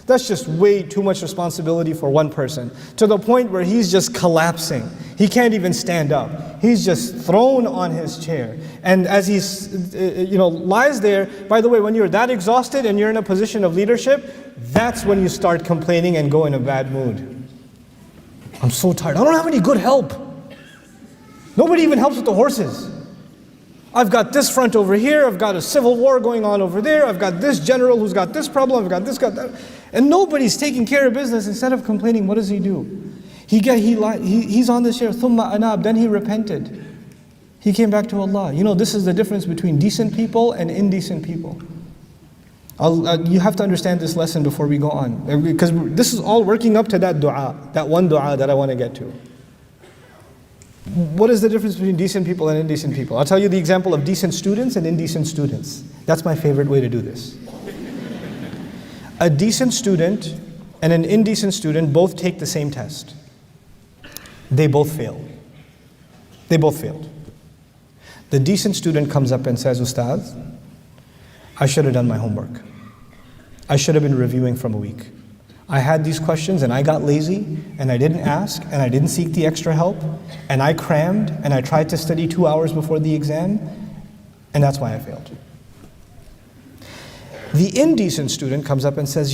That's just way too much responsibility for one person, to the point where he's just collapsing. He can't even stand up. He's just thrown on his chair. And as he's, lies there, by the way, when you're that exhausted and you're in a position of leadership, that's when you start complaining and go in a bad mood. I'm so tired. I don't have any good help. Nobody even helps with the horses. I've got this front over here, I've got a civil war going on over there, I've got this general who's got this problem, I've got this, got that. And nobody's taking care of business. Instead of complaining, what does he do? He's on this chair, ثُمَّ أَنَابَ, then he repented. He came back to Allah. You know, this is the difference between decent people and indecent people. You have to understand this lesson before we go on. Because this is all working up to that du'a, that one du'a that I want to get to. What is the difference between decent people and indecent people? I'll tell you the example of decent students and indecent students. That's my favorite way to do this. A decent student and an indecent student both take the same test. They both fail. They both failed. The decent student comes up and says, Ustaz, I should have done my homework. I should have been reviewing from a week. I had these questions and I got lazy and I didn't ask and I didn't seek the extra help and I crammed and I tried to study 2 hours before the exam, and that's why I failed. The indecent student comes up and says,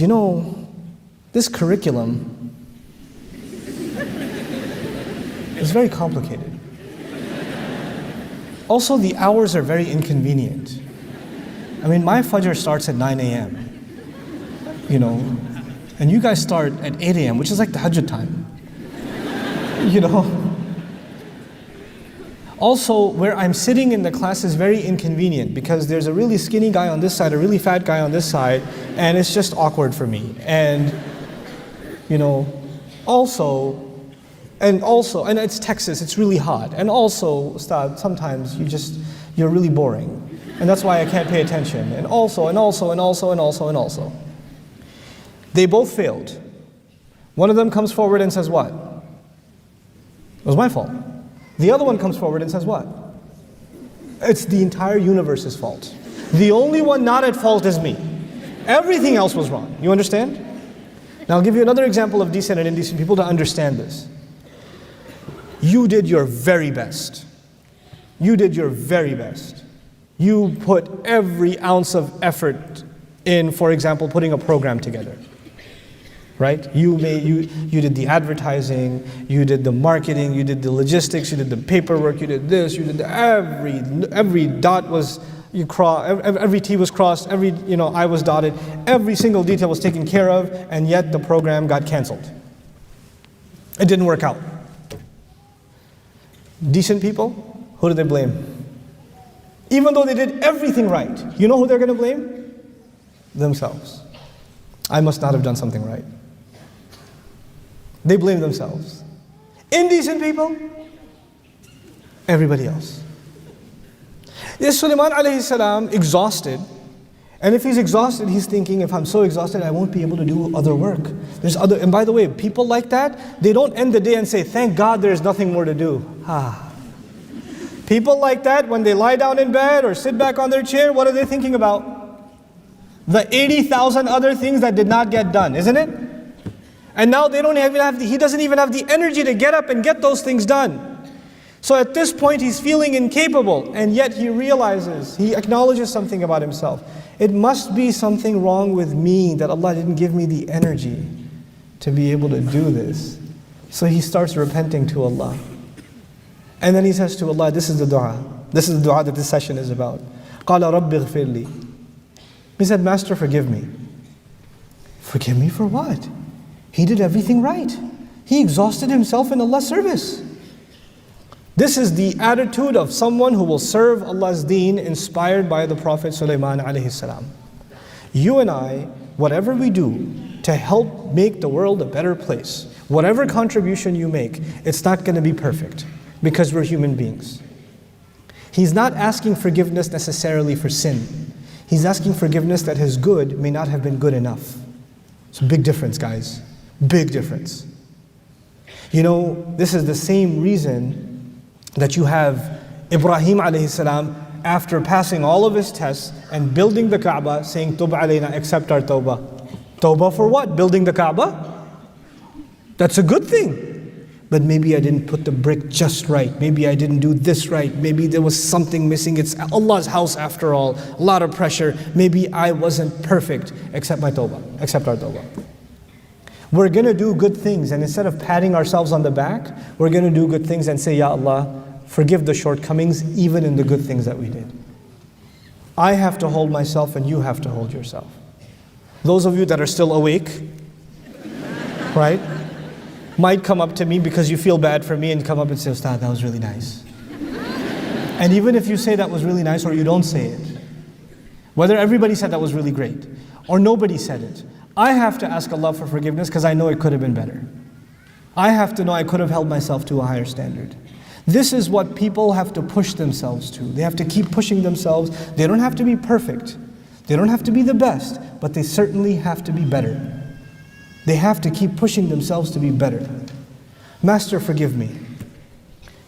this curriculum is very complicated. Also, the hours are very inconvenient. I mean, my fajr starts at 9 a.m., and you guys start at 8 a.m., which is like the Hajj time. Also, where I'm sitting in the class is very inconvenient because there's a really skinny guy on this side, a really fat guy on this side, and it's just awkward for me. And it's Texas, it's really hot. And also, Ustad, sometimes you're really boring. And that's why I can't pay attention. And also. They both failed. One of them comes forward and says what? It was my fault. The other one comes forward and says what? It's the entire universe's fault. The only one not at fault is me. Everything else was wrong. You understand? Now I'll give you another example of decent and indecent people to understand this. You did your very best. You did your very best. You put every ounce of effort in, for example, putting a program together. Right? You did the advertising, you did the marketing, you did the logistics, you did the paperwork, you did this, you did every dot was every T was crossed, every I was dotted, every single detail was taken care of, and yet the program got canceled. It didn't work out. Decent people, who do they blame? Even though they did everything right, you know who they're going to blame? Themselves. I must not have done something right. They blame themselves. Indecent people, everybody else. Is Suleiman alayhi salam exhausted? And if he's exhausted, he's thinking, if I'm so exhausted, I won't be able to do other work. And by the way, people like that, they don't end the day and say, thank God there's nothing more to do. People like that, when they lie down in bed or sit back on their chair, what are they thinking about? The 80,000 other things that did not get done, isn't it? And now he doesn't even have the energy to get up and get those things done. So at this point he's feeling incapable, and yet he realizes, he acknowledges something about himself. It must be something wrong with me that Allah didn't give me the energy to be able to do this. So he starts repenting to Allah. And then he says to Allah, this is the dua. This is the dua that this session is about. قَالَ رَبِّ اغْفِرْ لِي. He said, Master, forgive me. Forgive me for what? He did everything right. He exhausted himself in Allah's service. This is the attitude of someone who will serve Allah's deen inspired by the Prophet Suleiman alayhi salam. You and I, whatever we do to help make the world a better place, whatever contribution you make, it's not going to be perfect because we're human beings. He's not asking forgiveness necessarily for sin. He's asking forgiveness that his good may not have been good enough. It's a big difference, guys. Big difference. This is the same reason that you have Ibrahim alayhi salam, after passing all of his tests and building the Kaaba, saying, Tub alayna, accept our tawbah. Tawbah for what? Building the Kaaba? That's a good thing. But maybe I didn't put the brick just right. Maybe I didn't do this right. Maybe there was something missing. It's Allah's house after all. A lot of pressure. Maybe I wasn't perfect. Accept my tawbah. Accept our tawbah. We're going to do good things, and instead of patting ourselves on the back, we're going to do good things and say, Ya Allah, forgive the shortcomings even in the good things that we did. I have to hold myself and you have to hold yourself. Those of you that are still awake, right, might come up to me because you feel bad for me and come up and say, Ustad, that was really nice. And even if you say that was really nice or you don't say it, whether everybody said that was really great or nobody said it, I have to ask Allah for forgiveness because I know it could have been better. I have to know I could have held myself to a higher standard. This is what people have to push themselves to. They have to keep pushing themselves. They don't have to be perfect. They don't have to be the best, but they certainly have to be better. They have to keep pushing themselves to be better. Master, forgive me.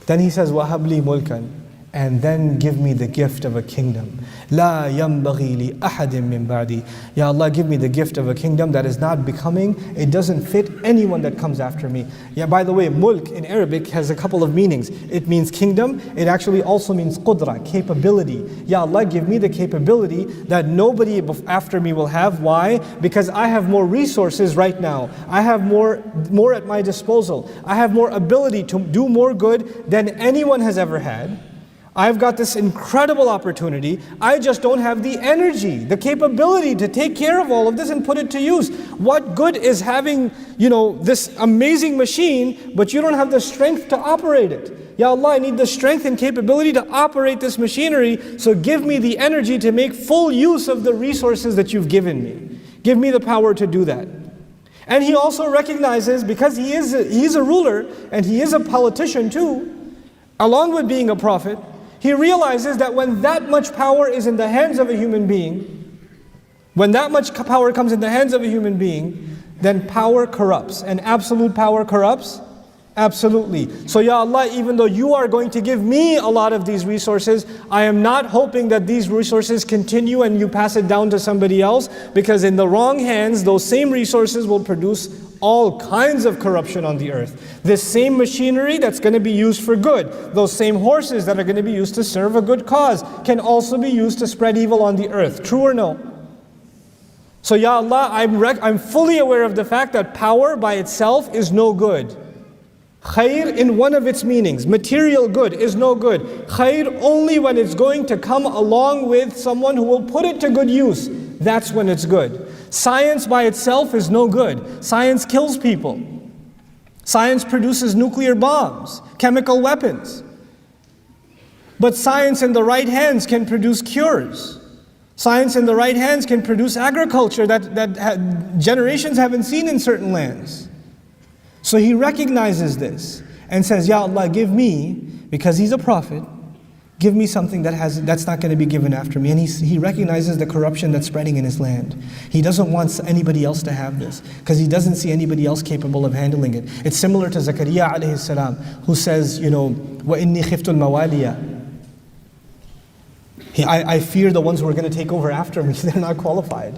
Then he says, وَهَبْ لِي مُلْكًا, and then give me the gift of a kingdom. لَا يَنْبَغِي لِأَحَدٍ مِّن بَعْدِي. Ya Allah, give me the gift of a kingdom that is not becoming, it doesn't fit anyone that comes after me. Yeah, by the way, mulk in Arabic has a couple of meanings. It means kingdom, it actually also means qudra, capability. Ya Allah, give me the capability that nobody after me will have. Why? Because I have more resources right now. I have more at my disposal. I have more ability to do more good than anyone has ever had. I've got this incredible opportunity. I just don't have the energy, the capability to take care of all of this and put it to use. What good is having, this amazing machine, but you don't have the strength to operate it? Ya Allah, I need the strength and capability to operate this machinery, so give me the energy to make full use of the resources that you've given me. Give me the power to do that. And he also recognizes, because he's a ruler and he is a politician too, along with being a prophet, he realizes that when that much power is in the hands of a human being, when that much power comes in the hands of a human being, then power corrupts. And absolute power corrupts? Absolutely. So Ya Allah, even though you are going to give me a lot of these resources, I am not hoping that these resources continue and you pass it down to somebody else, because in the wrong hands, those same resources will produce all kinds of corruption on the earth. This same machinery that's going to be used for good, those same horses that are going to be used to serve a good cause, can also be used to spread evil on the earth. True or no? So Ya Allah, I'm fully aware of the fact that power by itself is no good. Khair in one of its meanings, material good is no good. Khair only when it's going to come along with someone who will put it to good use. That's when it's good. Science by itself is no good. Science kills people. Science produces nuclear bombs, chemical weapons. But science in the right hands can produce cures. Science in the right hands can produce agriculture that generations haven't seen in certain lands. So he recognizes this and says, Ya Allah, give me, because he's a prophet, give me something that's not going to be given after me. And he recognizes the corruption that's spreading in his land. He doesn't want anybody else to have this, because he doesn't see anybody else capable of handling it. It's similar to Zakaria alayhi salam, who says, وَإِنِّي خِفْتُ الْمَوَالِيَ. I fear the ones who are going to take over after me. They're not qualified.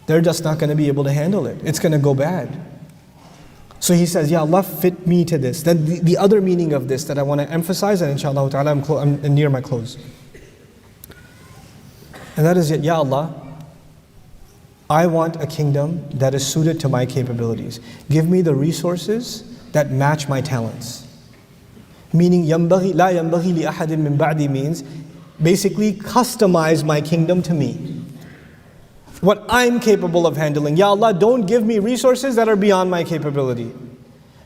They're just not going to be able to handle it. It's going to go bad. So he says, Ya Allah, fit me to this. Then the other meaning of this that I want to emphasize, and inshallah ta'ala I'm near my close. And that is, Ya Allah, I want a kingdom that is suited to my capabilities. Give me the resources that match my talents. Meaning, ينبغي لا ينبغي لأحد من بعدي means, basically customize my kingdom to me. What I'm capable of handling. Ya Allah, don't give me resources that are beyond my capability.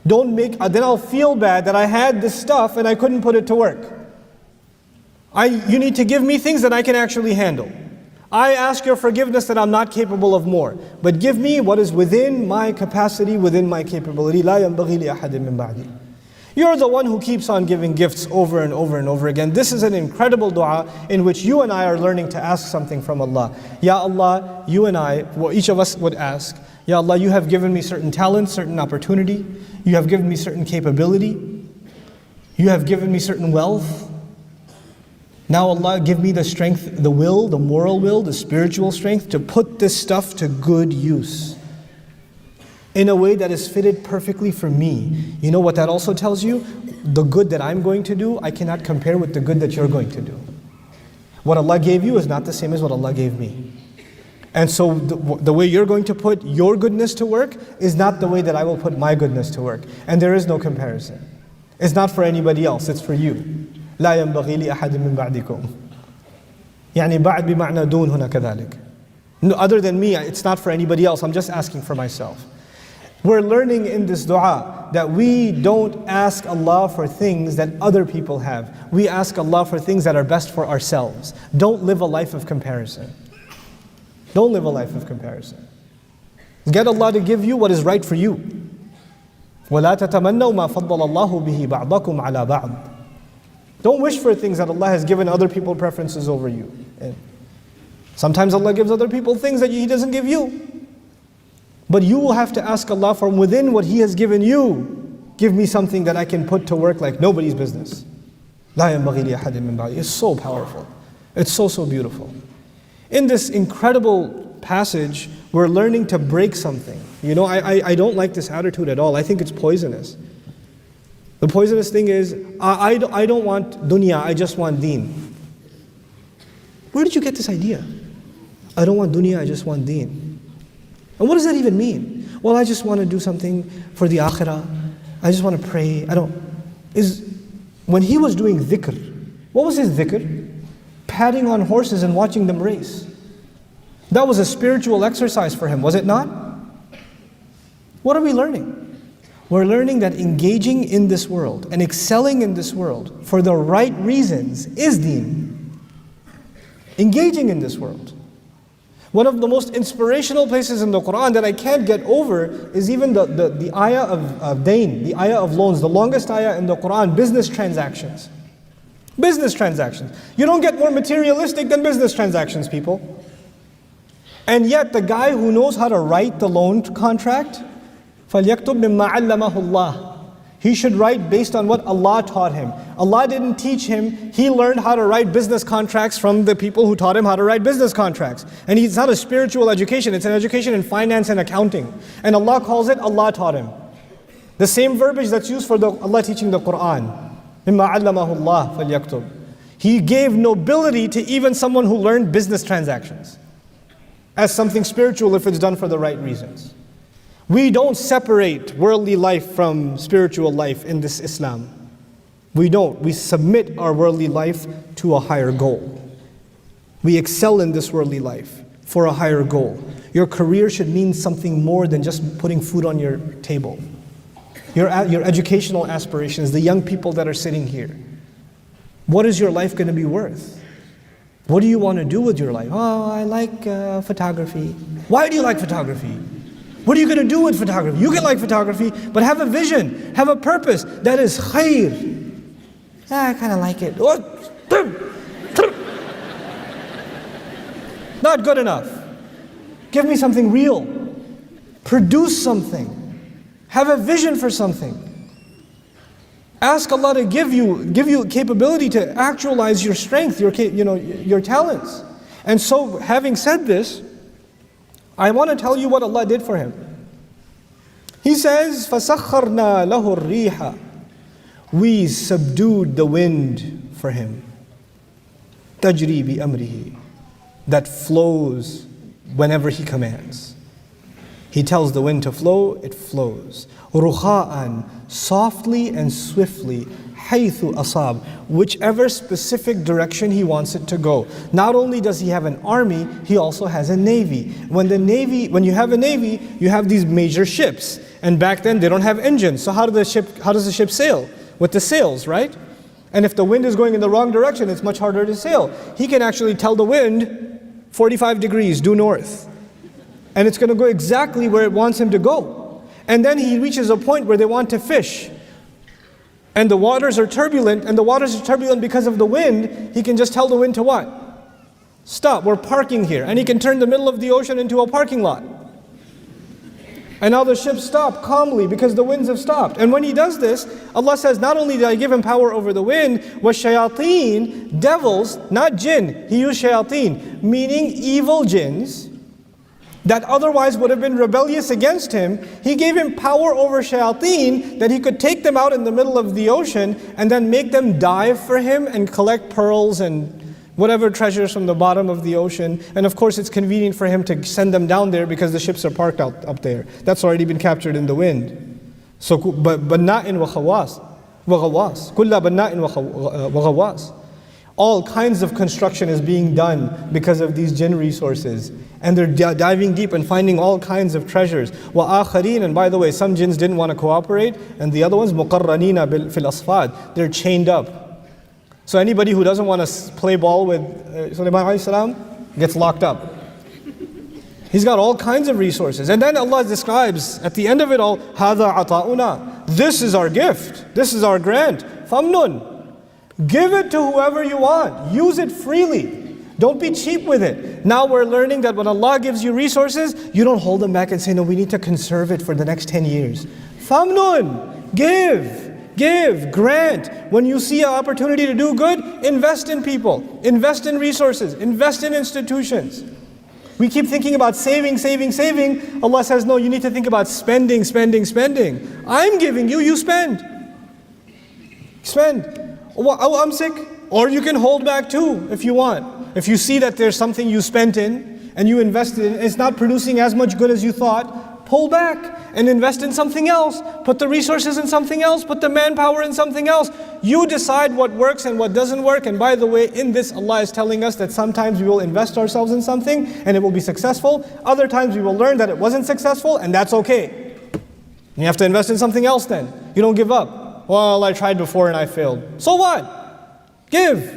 Then I'll feel bad that I had this stuff and I couldn't put it to work. You need to give me things that I can actually handle. I ask your forgiveness that I'm not capable of more. But give me what is within my capacity, within my capability. لا ينبغي لأحد من بعدي. You're the one who keeps on giving gifts over and over and over again. This is an incredible dua in which you and I are learning to ask something from Allah. Ya Allah, you and I, each of us would ask, Ya Allah, you have given me certain talent, certain opportunity. You have given me certain capability. You have given me certain wealth. Now Allah, give me the strength, the will, the moral will, the spiritual strength to put this stuff to good use in a way that is fitted perfectly for me. You know what that also tells you? The good that I'm going to do, I cannot compare with the good that you're going to do. What Allah gave you is not the same as what Allah gave me. And so the way you're going to put your goodness to work is not the way that I will put my goodness to work. And there is no comparison. It's not for anybody else, it's for you. لا ينبغي لأحد من بعدكم. يعني بعد بمعنى دون هنا كذلك. No, other than me, it's not for anybody else. I'm just asking for myself. We're learning in this dua that we don't ask Allah for things that other people have. We ask Allah for things that are best for ourselves. Don't live a life of comparison. Don't live a life of comparison. Get Allah to give you what is right for you. وَلَا تَتَمَنَّوْا مَا فَضَّلَ اللَّهُ بِهِ بَعْضَكُمْ عَلَى بَعْضٍ. Don't wish for things that Allah has given other people preferences over you. And sometimes Allah gives other people things that He doesn't give you. But you will have to ask Allah from within what He has given you. Give me something that I can put to work like nobody's business. لا ينبغي لأحد من بعدي. It's so powerful. It's so beautiful. In this incredible passage, we're learning to break something. I don't like this attitude at all. I think it's poisonous. The poisonous thing is, I don't want dunya, I just want deen. Where did you get this idea? I don't want dunya, I just want deen. And what does that even mean? Well, I just want to do something for the akhirah. I just want to pray. When he was doing dhikr, what was his dhikr? Patting on horses and watching them race. That was a spiritual exercise for him, was it not? What are we learning? We're learning that engaging in this world and excelling in this world for the right reasons is deen. Engaging in this world. One of the most inspirational places in the Quran that I can't get over is even the ayah of dain, the ayah of loans, the longest ayah in the Quran, business transactions. Business transactions. You don't get more materialistic than business transactions, people. And yet the guy who knows how to write the loan contract, فَلْيَكْتُبْ مِمَّا عَلَّمَهُ اللَّهُ. He should write based on what Allah taught him. Allah didn't teach him. He learned how to write business contracts from the people who taught him how to write business contracts. And it's not a spiritual education. It's an education in finance and accounting. And Allah calls it, Allah taught him. The same verbiage that's used for Allah teaching the Quran. مِمَّا عَلَّمَهُ اللَّهُ فَلْيَكْتُبْ. He gave nobility to even someone who learned business transactions. as something spiritual if it's done for the right reasons. We don't separate worldly life from spiritual life in this Islam. We don't. We submit our worldly life to a higher goal. We excel in this worldly life for a higher goal. Your career should mean something more than just putting food on your table. Your educational aspirations, the young people that are sitting here. What is your life going to be worth? What do you want to do with your life? Oh, I like photography. Why do you like photography? What are you going to do with photography? You can like photography, but have a vision, have a purpose. That is khair. I kind of like it. Not good enough. Give me something real. Produce something. Have a vision for something. Ask Allah to give you capability to actualize your strength, your talents. And so, having said this, I want to tell you what Allah did for him. He says, فَسَخَّرْنَا لَهُ الرِّيحَ. We subdued the wind for him. تَجْرِي بِأَمْرِهِ. That flows whenever he commands. He tells the wind to flow, it flows. رُخَاءً. Softly and swiftly. حَيْثُ أَصَابَ. Whichever specific direction he wants it to go. Not only does he have an army, he also has a navy. When you have a navy, you have these major ships. And back then they don't have engines. So how does the ship sail? With the sails, right? And if the wind is going in the wrong direction, it's much harder to sail. He can actually tell the wind, 45 degrees, due north. And it's going to go exactly where it wants him to go. And then he reaches a point where they want to fish. And the waters are turbulent, because of the wind. He can just tell the wind to what? Stop, we're parking here. And he can turn the middle of the ocean into a parking lot. And now the ships stop calmly because the winds have stopped. And when he does this, Allah says, not only did I give him power over the wind, وَالشَّيَاطِينَ, devils, not jinn. He used shayateen, meaning evil jinns that otherwise would have been rebellious against him. He gave him power over shayateen that he could take them out in the middle of the ocean and then make them dive for him and collect pearls and whatever treasures from the bottom of the ocean. And of course it's convenient for him to send them down there because the ships are parked up there. That's already been captured in the wind. So, بَنَّاءٍ وَغَوَّاسٍ كُلَّ بَنَّاءٍ وَغَوَّاسٍ. All kinds of construction is being done because of these jinn resources. And they're diving deep and finding all kinds of treasures. وَآخَرِينَ, and by the way, some jinns didn't want to cooperate, and the other ones, مُقَرَّنِينَ فِي الْأَصْفَادِ. They're chained up. So anybody who doesn't want to play ball with Suleiman alayhi salam gets locked up. He's got all kinds of resources. And then Allah describes at the end of it all, هَذَا عَطَاؤُنَا. This is our gift. This is our grant. فَمْنُن. Give it to whoever you want. Use it freely. Don't be cheap with it. Now we're learning that when Allah gives you resources, you don't hold them back and say, no, we need to conserve it for the next 10 years. فَمْنُن. Give, grant. When you see an opportunity to do good, invest in people, invest in resources, invest in institutions. We keep thinking about saving. Allah says, no, you need to think about spending. I'm giving you, you spend. Oh, I'm sick. Or you can hold back too, if you want. If you see that there's something you spent in, and you invested in, it's not producing as much good as you thought, pull back and invest in something else. Put the resources in something else. Put the manpower in something else. You decide what works and what doesn't work. And by the way, in this Allah is telling us that sometimes we will invest ourselves in something and it will be successful. Other times we will learn that it wasn't successful, and that's okay. You have to invest in something else then. You don't give up. Well, I tried before and I failed. So what? Give.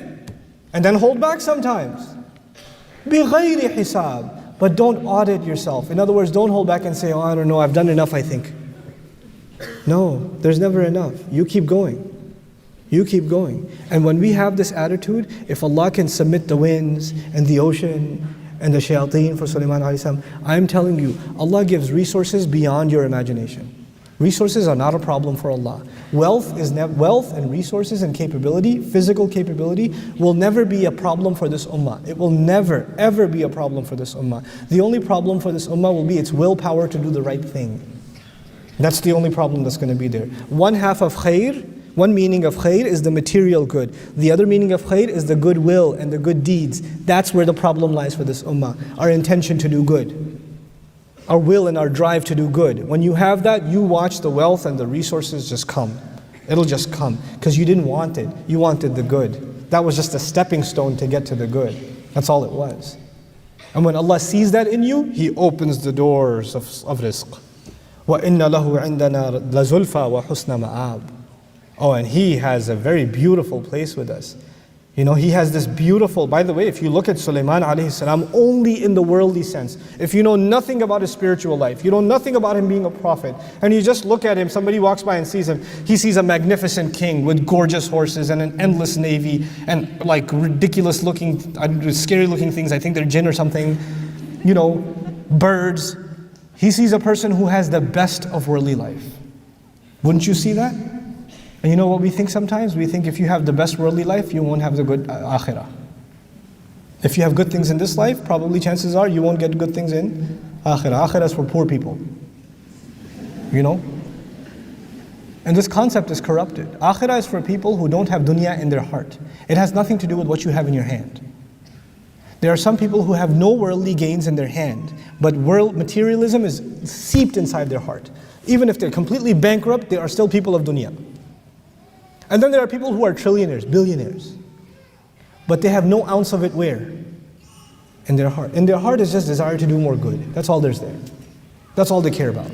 And then hold back sometimes. بِغَيْرِ حِسَابٍ. But don't audit yourself. In other words, don't hold back and say, oh, I don't know, I've done enough, I think. No, there's never enough. You keep going. And when we have this attitude, if Allah can submit the winds and the ocean and the shayateen for Suleiman alayhi salam, I'm telling you, Allah gives resources beyond your imagination. Resources are not a problem for Allah. Wealth and resources and capability, physical capability, will never be a problem for this ummah. It will never, ever be a problem for this ummah. The only problem for this ummah will be its willpower to do the right thing. That's the only problem that's going to be there. One half of khair One meaning of khair is the material good. The other meaning of khair is the goodwill and the good deeds. That's where the problem lies for this ummah. Our intention to do good. Our will and our drive to do good. When you have that, you watch the wealth and the resources just come. It'll just come. Because you didn't want it. You wanted the good. That was just a stepping stone to get to the good. That's all it was. And when Allah sees that in you, He opens the doors of rizq. وَإِنَّ لَهُ عِنْدَنَا لَزُلْفَى وَحُسْنَ مَآبٍ. Oh, and He has a very beautiful place with us. You know, He has this beautiful, by the way, if you look at Suleiman alayhi salam only in the worldly sense, if you know nothing about his spiritual life, you know nothing about him being a prophet, and you just look at him, somebody walks by and sees him, he sees a magnificent king with gorgeous horses and an endless navy and like ridiculous looking, scary looking things, I think they're jinn or something, you know, birds. He sees a person who has the best of worldly life. Wouldn't you see that? And you know what we think sometimes? We think if you have the best worldly life, you won't have the good akhirah. If you have good things in this life, probably chances are you won't get good things in akhirah. Akhirah is for poor people. You know? And this concept is corrupted. Akhirah is for people who don't have dunya in their heart. It has nothing to do with what you have in your hand. There are some people who have no worldly gains in their hand, but world materialism is seeped inside their heart. Even if they're completely bankrupt, they are still people of dunya. And then there are people who are trillionaires, billionaires. But they have no ounce of it where? In their heart. In their heart is just desire to do more good. That's all there's there. That's all they care about.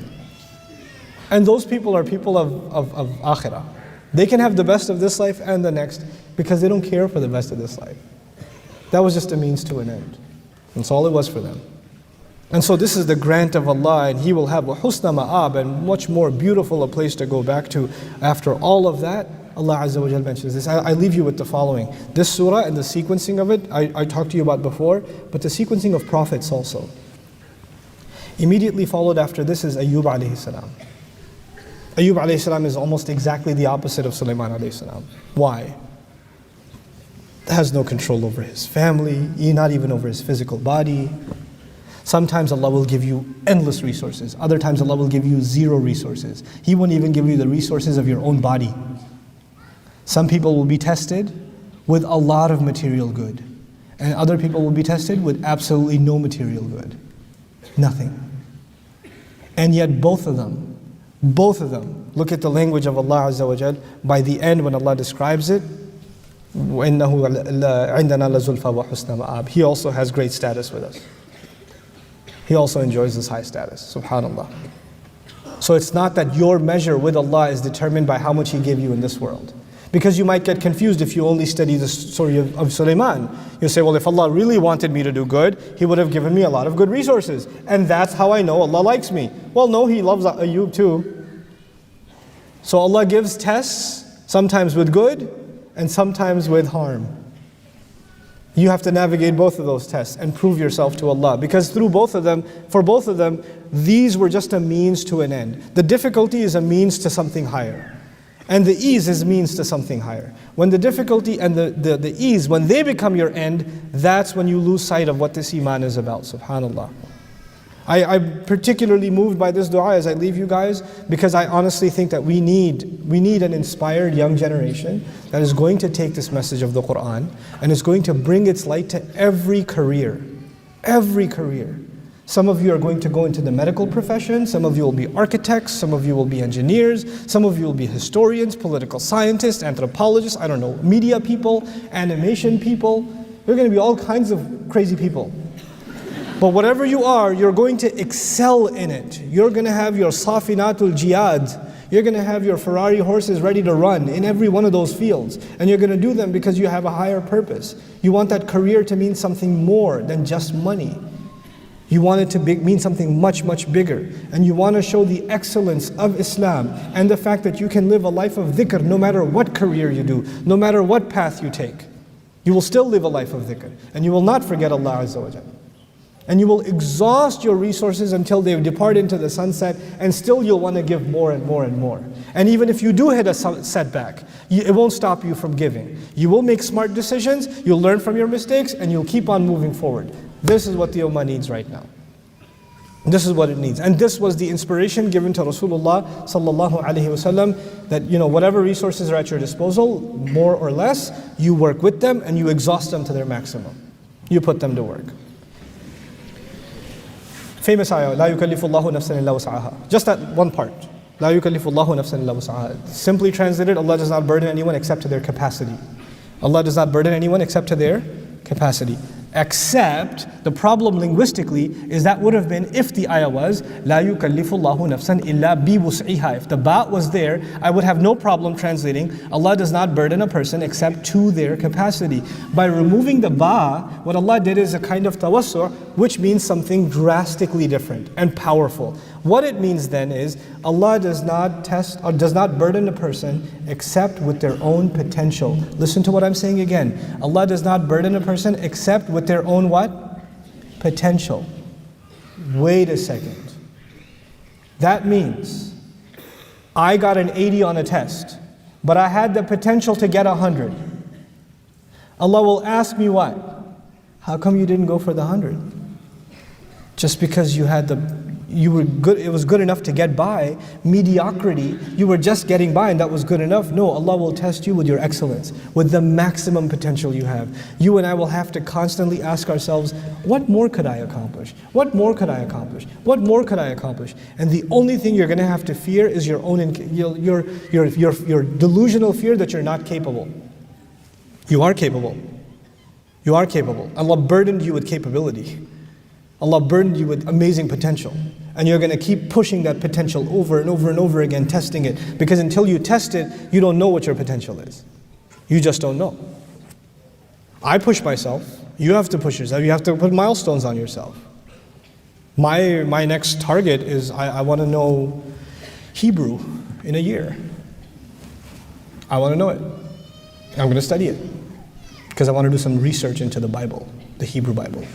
And those people are people of akhirah. They can have the best of this life and the next because they don't care for the best of this life. That was just a means to an end. That's all it was for them. And so this is the grant of Allah, and He will have a husna ma'ab, and much more beautiful a place to go back to after all of that. Allah Azza wa Jal mentions this. I leave you with the following. This surah and the sequencing of it, I talked to you about before, but the sequencing of prophets also. Immediately followed after this is Ayyub alayhi salam. Ayyub alayhi salam is almost exactly the opposite of Suleiman alayhi salam. Why? Has no control over his family, not even over his physical body. Sometimes Allah will give you endless resources. Other times Allah will give you zero resources. He won't even give you the resources of your own body. Some people will be tested with a lot of material good. And other people will be tested with absolutely no material good. Nothing. And yet both of them, look at the language of Allah Azza wa Jal. By the end when Allah describes it, وَإِنَّهُ عِنْدَنَا لَزُلْفَى وَحُسْنَ مَآبٍ. He also has great status with us. He also enjoys this high status, subhanAllah. So it's not that your measure with Allah is determined by how much He gave you in this world. Because you might get confused if you only study the story of Suleiman. You say, well, if Allah really wanted me to do good, He would have given me a lot of good resources. And that's how I know Allah likes me. Well, no, He loves Ayyub too. So Allah gives tests, sometimes with good, and sometimes with harm. You have to navigate both of those tests and prove yourself to Allah. Because through both of them, for both of them, these were just a means to an end. The difficulty is a means to something higher. And the ease is means to something higher. When the difficulty and the ease, when they become your end, that's when you lose sight of what this iman is about, subhanAllah. I'm particularly moved by this dua as I leave you guys, because I honestly think that we need an inspired young generation that is going to take this message of the Qur'an and is going to bring its light to every career. Every career. Some of you are going to go into the medical profession, some of you will be architects, some of you will be engineers, some of you will be historians, political scientists, anthropologists, I don't know, media people, animation people. You're going to be all kinds of crazy people. But whatever you are, you're going to excel in it. You're going to have your safinatul jihad. You're going to have your Ferrari horses ready to run in every one of those fields. And you're going to do them because you have a higher purpose. You want that career to mean something more than just money. You want it to mean something much, much bigger. And you want to show the excellence of Islam and the fact that you can live a life of dhikr no matter what career you do, no matter what path you take. You will still live a life of dhikr. And you will not forget Allah Azza wa Jalla. And you will exhaust your resources until they depart into the sunset, and still you'll want to give more and more and more. And even if you do hit a setback, it won't stop you from giving. You will make smart decisions, you'll learn from your mistakes, and you'll keep on moving forward. This is what the Ummah needs right now. This is what it needs. And this was the inspiration given to Rasulullah sallallahu alaihi wasallam, that whatever resources are at your disposal, more or less, you work with them and you exhaust them to their maximum. You put them to work. Famous ayah, لا يكلف الله نفسا إلا وسعها. Just that one part. لا يكلف الله نفسا إلا وسعها. Simply translated, Allah does not burden anyone except to their capacity. Allah does not burden anyone except to their capacity. Except, the problem linguistically is that would have been if the ayah was لا يكلف الله نفسا إلا بوسعها. If the ba was there, I would have no problem translating Allah does not burden a person except to their capacity. By removing the ba, what Allah did is a kind of tawassu', which means something drastically different and powerful. What it means then is Allah does not test or does not burden a person except with their own potential. Listen to what I'm saying again. Allah does not burden a person except with their own what? Potential. Wait a second. That means I got an 80 on a test, but I had the potential to get 100. Allah will ask me what? How come you didn't go for the 100? Just because you were good, it was good enough to get by. Mediocrity, you were just getting by and that was good enough. No, Allah will test you with your excellence, with the maximum potential you have. You and I will have to constantly ask ourselves, what more could I accomplish? What more could I accomplish? What more could I accomplish? And the only thing you're going to have to fear is your own, your delusional fear that you're not capable. You are capable. You are capable. Allah burdened you with capability. Allah burdened you with amazing potential. And you're going to keep pushing that potential over and over and over again, testing it. Because until you test it, you don't know what your potential is. You just don't know. I push myself. You have to push yourself. You have to put milestones on yourself. My next target is I want to know Hebrew in a year. I want to know it. I'm going to study it. Because I want to do some research into the Bible, the Hebrew Bible.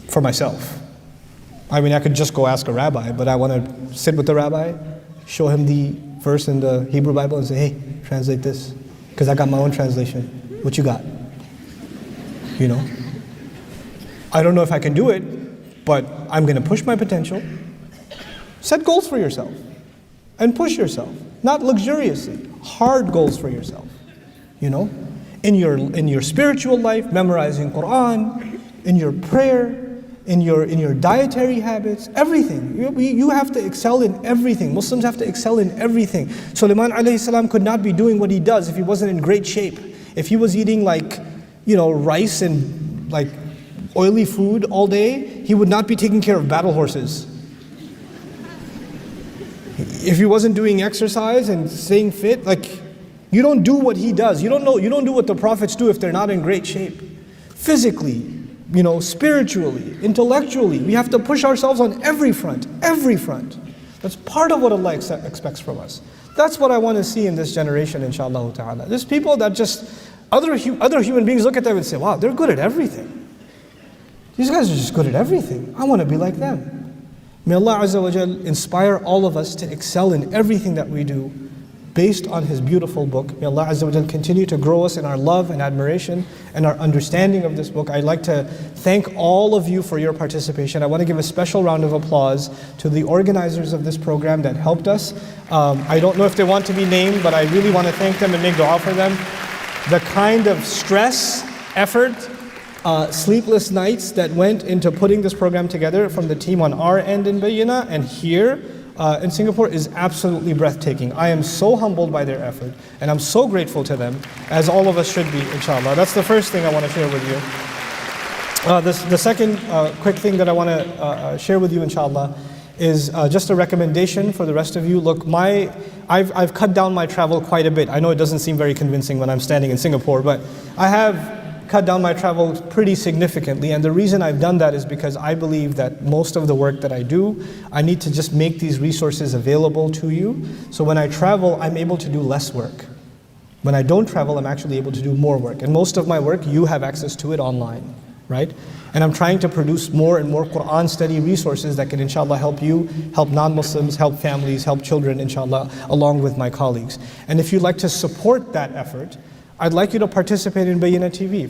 For myself. I mean, I could just go ask a rabbi, but I want to sit with the rabbi, show him the verse in the Hebrew Bible and say, hey, translate this. Because I got my own translation. What you got? I don't know if I can do it, but I'm going to push my potential. Set goals for yourself. And push yourself. Not luxuriously. Hard goals for yourself. In your spiritual life, memorizing Quran, in your prayer, in your dietary habits, everything. You have to excel in everything. Muslims have to excel in everything. Suleiman alayhi salam could not be doing what he does if he wasn't in great shape. If he was eating rice and oily food all day, he would not be taking care of battle horses. If he wasn't doing exercise and staying fit, you don't do what he does. You don't do what the prophets do if they're not in great shape. Physically, spiritually, intellectually, we have to push ourselves on every front. That's part of what Allah expects from us. That's what I want to see in this generation, inshallah ta'ala. There's people that just, other human beings look at them and say, wow, they're good at everything. These guys are just good at everything. I want to be like them. May Allah Azza wa Jal inspire all of us to excel in everything that we do, based on His beautiful book. May Allah Azza wa Jal continue to grow us in our love and admiration and our understanding of this book. I'd like to thank all of you for your participation. I want to give a special round of applause to the organizers of this program that helped us. I don't know if they want to be named, but I really want to thank them and make dua for them. The kind of stress, effort, sleepless nights that went into putting this program together from the team on our end in Bayyina and here in Singapore is absolutely breathtaking. I am so humbled by their effort and I'm so grateful to them, as all of us should be, inshallah. That's the first thing I want to share with you. The second quick thing that I want to share with you, inshallah, is just a recommendation for the rest of you. Look, I've cut down my travel quite a bit. I know it doesn't seem very convincing when I'm standing in Singapore, but I have cut down my travel pretty significantly, and the reason I've done that is because I believe that most of the work that I do, I need to just make these resources available to you. So when I travel, I'm able to do less work. When I don't travel, I'm actually able to do more work. And most of my work, you have access to it online, right? And I'm trying to produce more and more Quran study resources that can, inshallah, help you, help non-Muslims, help families, help children, inshallah, along with my colleagues. And if you'd like to support that effort, I'd like you to participate in Bayyina TV.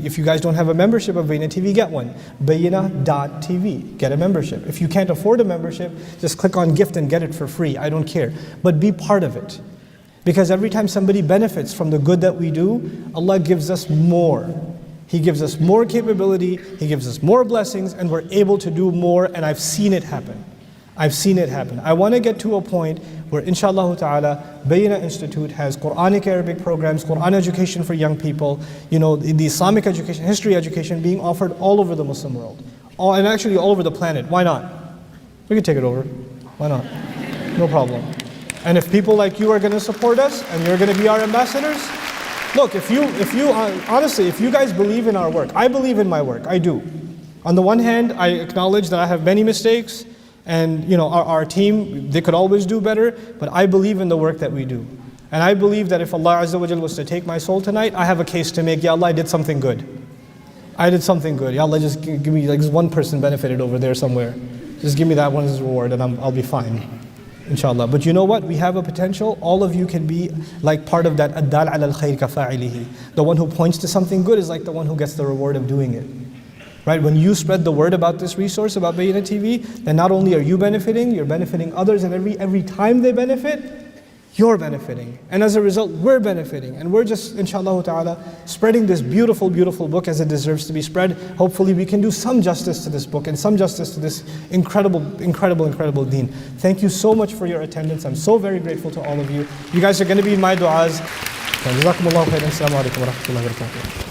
If you guys don't have a membership of Bayyina TV, get one. Bayyina.tv. Get a membership. If you can't afford a membership, just click on gift and get it for free. I don't care. But be part of it. Because every time somebody benefits from the good that we do, Allah gives us more. He gives us more capability, He gives us more blessings, and we're able to do more, and I've seen it happen. I've seen it happen. I want to get to a point where inshallah ta'ala, Bayyina Institute has Quranic Arabic programs, Quran education for young people, the Islamic education, history education being offered all over the Muslim world. And actually all over the planet. Why not? We can take it over. Why not? No problem. And if people like you are going to support us, and you're going to be our ambassadors, look, honestly, if you guys believe in our work, I believe in my work, I do. On the one hand, I acknowledge that I have many mistakes, and our team, they could always do better, but I believe in the work that we do. And I believe that if Allah Azza wa Jal was to take my soul tonight, I have a case to make. Ya Allah, I did something good. I did something good. Ya Allah, just give me, like, one person benefited over there somewhere. Just give me that one as a reward and I'll be fine. Inshallah. But you know what? We have a potential. All of you can be like part of that. Ad-dal ala al-khayr kafa'ilihi. The one who points to something good is like the one who gets the reward of doing it. Right? When you spread the word about this resource, about Bayyina TV, then not only are you benefiting, you're benefiting others, and every time they benefit, you're benefiting. And as a result, we're benefiting. And we're just, inshallah ta'ala, spreading this beautiful, beautiful book as it deserves to be spread. Hopefully we can do some justice to this book and some justice to this incredible, incredible, incredible deen. Thank you so much for your attendance. I'm so very grateful to all of you. You guys are going to be in my du'as. Jazakumullahu khairan. Assalamu alaikum wa rahmatullahi wa barakatuh.